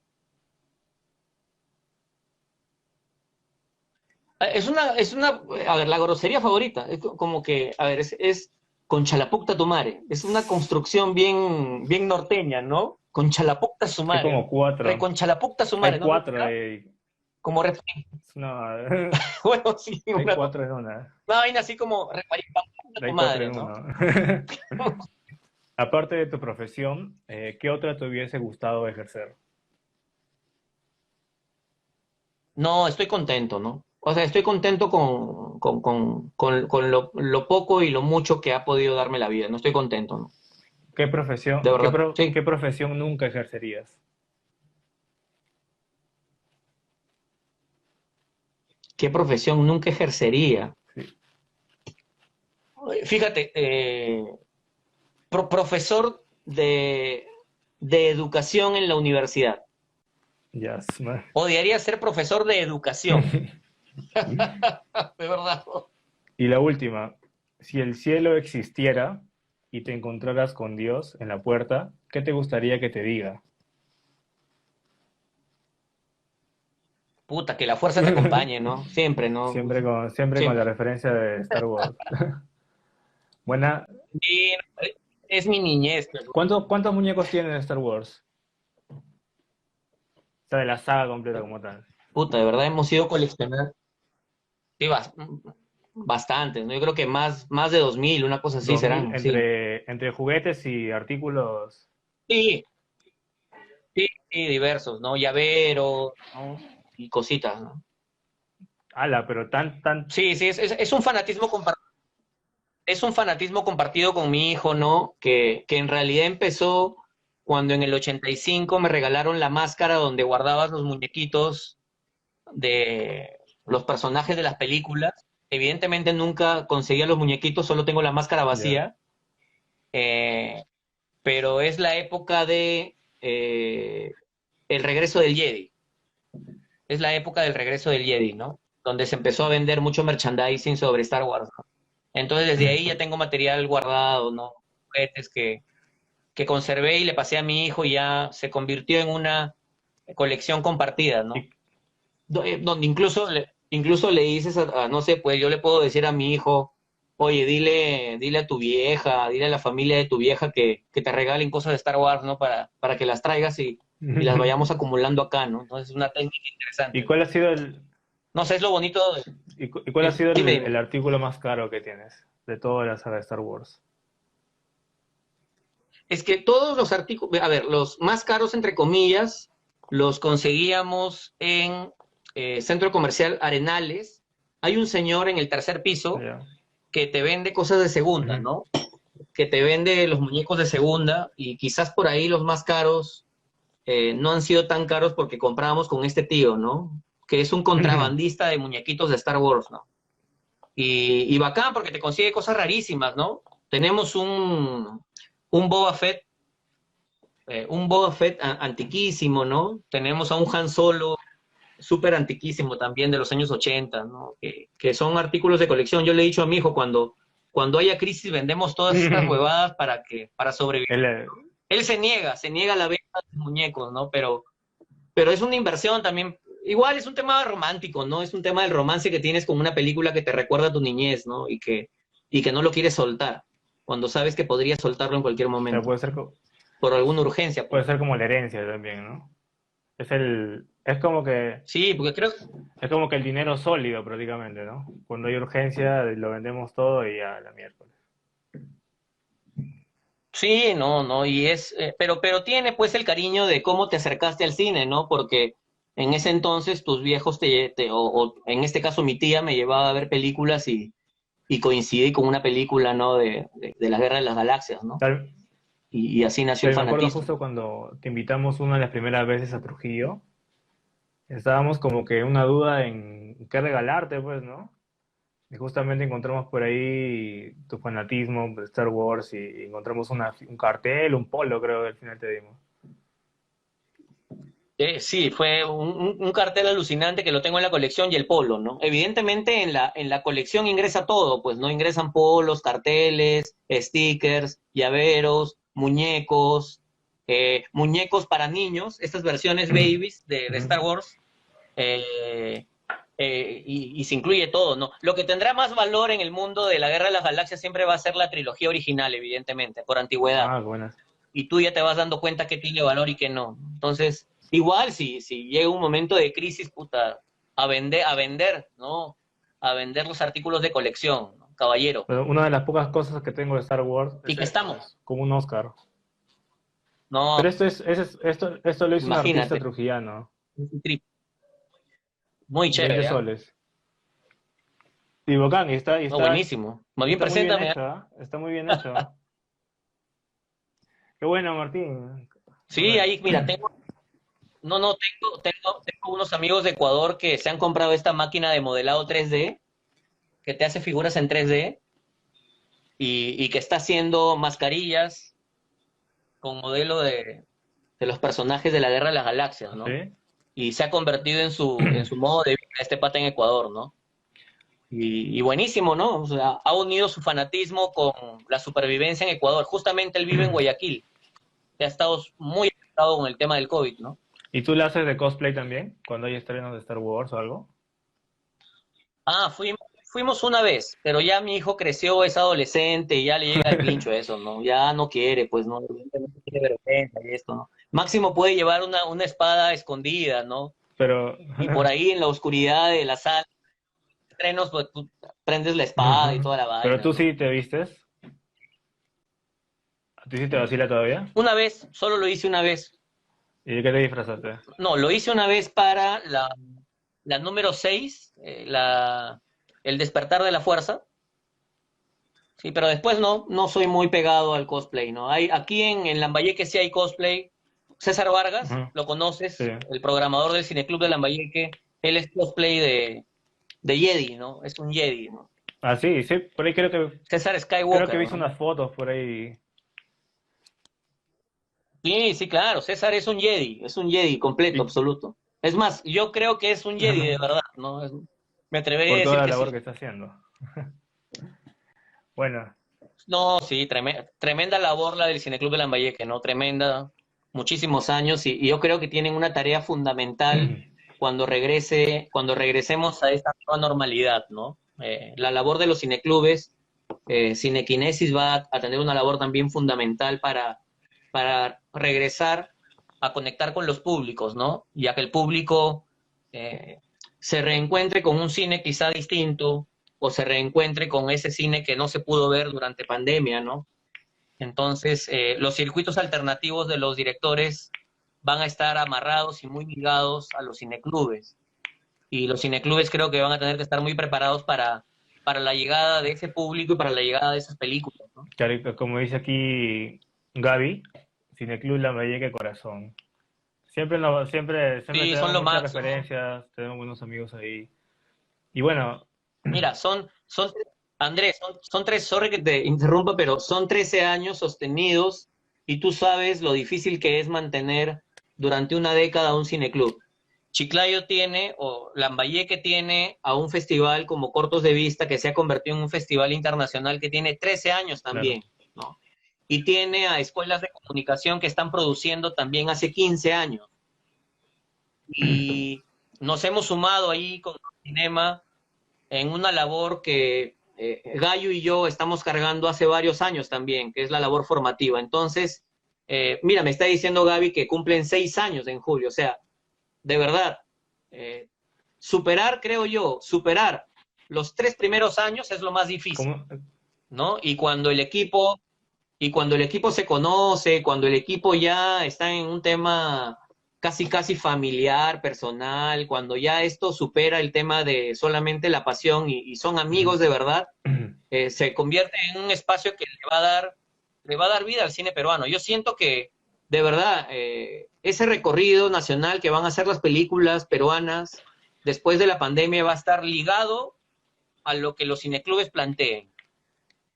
A ver, la grosería favorita, es como que, a ver, es conchalapukta tu madre, es una construcción bien norteña, ¿no? Conchalapukta su Hay madre, como cuatro. reconchalapukta su Hay madre, ¿no? cuatro. Como, No, bueno, sí, hay una cuatro en una. vaina así como recunchalapukta tu Hay cuatro madre, en ¿no? uno. Aparte de tu profesión, ¿qué otra te hubiese gustado ejercer? No, estoy contento, ¿no? O sea, estoy contento con lo poco y lo mucho que ha podido darme la vida, no estoy contento, ¿no? ¿Qué De profesión, verdad, sí. qué profesión nunca ejercerías? ¿Qué profesión nunca ejercería? Sí. Fíjate, profesor de educación en la universidad. Ya, Odiaría ser profesor de educación, de verdad. Y la última, si el cielo existiera y te encontraras con Dios en la puerta, ¿qué te gustaría que te diga? Puta, que la fuerza te acompañe, ¿no? Siempre, ¿no? Siempre con la Siempre. referencia de Star Wars. Buena. Y es mi niñez, pues. ¿Cuántos muñecos tienen de Star Wars? O sea, de la saga completa como tal. Puta, de verdad hemos ido coleccionando. Sí, bastantes, ¿no? Yo creo que más de 2000, una cosa así 2000 serán, sí. entre juguetes y artículos. Sí, sí, sí, diversos, ¿no? Llaveros, ¿no? Y cositas, ¿no? Ala, pero tan. Sí, sí, es un fanatismo es un fanatismo compartido con mi hijo, ¿no? Que en realidad empezó cuando en el 85 me regalaron la máscara donde guardabas los muñequitos de los personajes de las películas. Evidentemente nunca conseguía los muñequitos, solo tengo la máscara Ya. vacía. Eh, pero es la época de el regreso del Jedi. Es la época del regreso del Jedi, ¿no? Donde se empezó a vender mucho merchandising sobre Star Wars, ¿no? Entonces desde ahí ya tengo material guardado, ¿no? Juguetes que conservé y le pasé a mi hijo y ya se convirtió en una colección compartida, ¿no? Y, Donde incluso le dices no sé, pues yo le puedo decir a mi hijo, oye, dile a tu vieja, dile a la familia de tu vieja que te regalen cosas de Star Wars, ¿no? Para que las traigas y las vayamos acumulando acá, ¿no? Entonces es una técnica ¿Y interesante. cuál ha sido el, No sé, es lo bonito y cuál ha sido dime, el dime. artículo más caro que tienes de toda la saga de Star Wars? Es que todos los artículos, a ver, los más caros, entre comillas, los conseguíamos en Centro Comercial Arenales. Hay un señor en el tercer piso Ya. que te vende cosas de segunda, Ujú. ¿no? Que te vende los muñecos de segunda y quizás por ahí los más caros no han sido tan caros porque comprábamos con este tío, ¿no? Que es un contrabandista de muñequitos de Star Wars, ¿no? Y bacán porque te consigue cosas rarísimas, ¿no? Tenemos un Boba Fett, un Boba Fett antiquísimo, ¿no? Tenemos a un Han Solo súper antiquísimo también de los años 80, ¿no? Que son artículos de colección. Yo le he dicho a mi hijo, cuando haya crisis vendemos todas estas huevadas para sobrevivir. El, Él se niega a la venta de muñecos, ¿no? Pero es una inversión también. Igual es un tema romántico, ¿no? Es un tema del romance que tienes con una película que te recuerda a tu niñez, ¿no? Y que no lo quieres soltar, cuando sabes que podrías soltarlo en cualquier o sea, momento, por alguna urgencia, puede pues. ser como la herencia también, ¿no? Es como que Sí, porque creo, es como que el dinero sólido prácticamente, ¿no? Cuando hay urgencia lo vendemos todo y ya la miércoles. sí, no, no, y pero tiene pues el cariño de cómo te acercaste al cine, ¿no? Porque en ese entonces tus viejos o en este caso mi tía me llevaba a ver películas y coincidí con una película, ¿no? De la Guerra de las Galaxias, ¿no? Tal, Y así nació el tal, me acuerdo fanatismo. justo cuando te invitamos una de las primeras veces a Trujillo, estábamos como que en una duda en qué regalarte, pues, ¿no? Y justamente encontramos por ahí tu fanatismo de Star Wars y encontramos un cartel, un polo, creo que al final te dimos. Sí, fue un cartel alucinante que lo tengo en la colección y el polo, ¿no? Evidentemente en la colección ingresa todo, pues no ingresan polos, carteles, stickers, llaveros, muñecos, muñecos para niños, estas versiones babies de Ujú. Star Wars, eh, y se incluye todo, ¿no? Lo que tendrá más valor en el mundo de la Guerra de las Galaxias siempre va a ser la trilogía original, evidentemente, por antigüedad, Ah, qué buenas. y tú ya te vas dando cuenta que tiene valor y que no. Entonces, igual si llega un momento de crisis, puta, a vender, ¿no? A vender los artículos de colección, ¿no? Caballero. Pero una de las pocas cosas que tengo de Star Wars Y es que esto, estamos. es como un Oscar. No, Pero esto lo hizo un artista imagínate. trujillano, Muy 20 chévere, ¿ah? soles. Y bacán, No, buenísimo. Más y bien está muy bien preséntame, ¿ah? hecho, ¿ah? Está muy bien hecho. Qué bueno, Martín. Sí, ahí, mira, no, no, tengo unos amigos de Ecuador que se han comprado esta máquina de modelado 3D, que te hace figuras en 3D, y que está haciendo mascarillas con modelo de los personajes de la Guerra de las Galaxias, ¿no? ¿Sí? Y se ha convertido en su modo de vida este pata en Ecuador, ¿no? Y buenísimo, ¿no? O sea, ha unido su fanatismo con la supervivencia en Ecuador. Justamente él vive en Guayaquil, que ha estado muy afectado con el tema del COVID, ¿no? ¿Y tú la haces de cosplay también? Cuando hay estrenos de Star Wars o algo. Ah, fuimos una vez, pero ya mi hijo creció, es adolescente y ya le llega el pincho eso, ¿no? Ya no quiere, pues no, evidentemente tiene vergüenza y esto, ¿no? Máximo puede llevar una espada escondida, ¿no? Pero, Y por ahí en la oscuridad de la sala, estrenos, pues tú prendes la espada y toda la pero vaina, tú ¿no? sí te vistes. ¿A ti sí te vacila todavía? Una vez, solo lo hice una vez. ¿Y de qué te disfrazaste? No, lo hice una vez para la número 6, el despertar de la fuerza. Sí, pero después no soy muy pegado al cosplay, ¿no? Aquí en Lambayeque sí hay cosplay. César Vargas, Ujú. lo Sí. conoces, el programador del Cineclub de Lambayeque, él es cosplay de Jedi, ¿no? Es un Jedi, ¿no? Ah, sí, sí, por ahí César creo que Skywalker, vi ¿no? unas fotos por ahí. Sí, sí, claro, César es un Jedi completo, Y absoluto. Es más, yo creo que es un Jedi de verdad, ¿no? Me atrevería a por toda decir la que labor sí. que está haciendo. Bueno, No, sí, tremenda labor la del Cineclub de Lambayeque, ¿no? Tremenda, muchísimos años y yo creo que tienen una tarea fundamental cuando regresemos a esta nueva normalidad, ¿no? La labor de los cineclubes, Cinequinesis va a tener una labor también fundamental para regresar a conectar con los públicos, ¿no? Y a que el público eh, se reencuentre con un cine quizá distinto o se reencuentre con ese cine que no se pudo ver durante pandemia, ¿no? Entonces, los circuitos alternativos de los directores van a estar amarrados y muy ligados a los cineclubes. Y los cineclubes creo que van a tener que estar muy preparados para la llegada de ese público y para la llegada de esas películas, ¿no? como dice aquí Gaby, Cineclub Lambayeque Corazón. Siempre Sí, son tenemos lo muchas máximo. referencias, tenemos buenos amigos ahí. Y bueno, Mira, Andrés, son tres, sorry que te interrumpa, pero son 13 años sostenidos y tú sabes lo difícil que es mantener durante una década un cineclub. Chiclayo tiene, o Lambayeque tiene, a un festival como Cortos de Vista que se ha convertido en un festival internacional que tiene 13 años claro. también, ¿no? Y tiene a escuelas de comunicación que están produciendo también hace 15 años. Y nos hemos sumado ahí con el cinema en una labor que Gallo y yo estamos cargando hace varios años también, que es la labor formativa. Entonces, mira, me está diciendo Gaby que cumplen 6 años en julio, o sea, de verdad, eh, creo yo, superar los 3 primeros años es lo más difícil, ¿Cómo? ¿no? Y cuando el equipo se conoce, cuando el equipo ya está en un tema casi casi familiar, personal, cuando ya esto supera el tema de solamente la pasión y son amigos de verdad, se convierte en un espacio que le va a dar vida al cine peruano. Yo siento que, de verdad, ese recorrido nacional que van a hacer las películas peruanas después de la pandemia va a estar ligado a lo que los cineclubes planteen,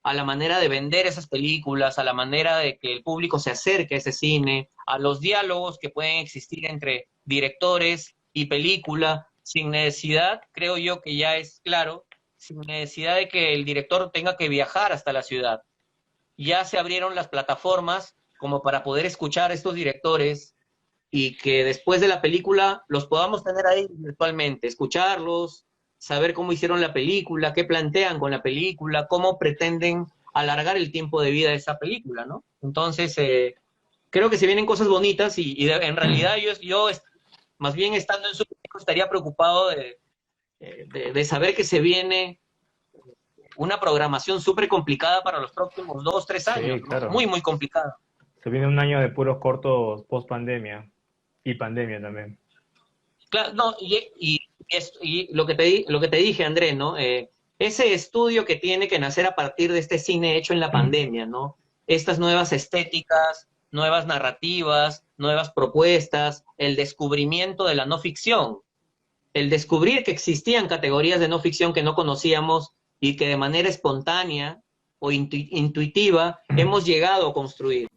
a la manera de vender esas películas, a la manera de que el público se acerque a ese cine, a los diálogos que pueden existir entre directores y película, sin necesidad, creo yo que ya es claro, sin necesidad de que el director tenga que viajar hasta la ciudad. Ya se abrieron las plataformas como para poder escuchar a estos directores y que después de la película los podamos tener ahí virtualmente, escucharlos, saber cómo hicieron la película, qué plantean con la película, cómo pretenden alargar el tiempo de vida de esa película, ¿no? Entonces, creo que se vienen cosas bonitas en realidad más bien estando en su estaría preocupado de saber que se viene una programación súper complicada para los próximos 2, 3 años, Sí, ¿no? claro. Muy, muy complicada. Se viene un año de puros cortos post pandemia y pandemia también. Claro, no, y lo que te dije, Andrés, ¿no? Ese estudio que tiene que nacer a partir de este cine hecho en la pandemia, ¿no? Estas nuevas estéticas, nuevas narrativas, nuevas propuestas, el descubrimiento de la no ficción, el descubrir que existían categorías de no ficción que no conocíamos y que de manera espontánea o intuitiva hemos llegado a construir.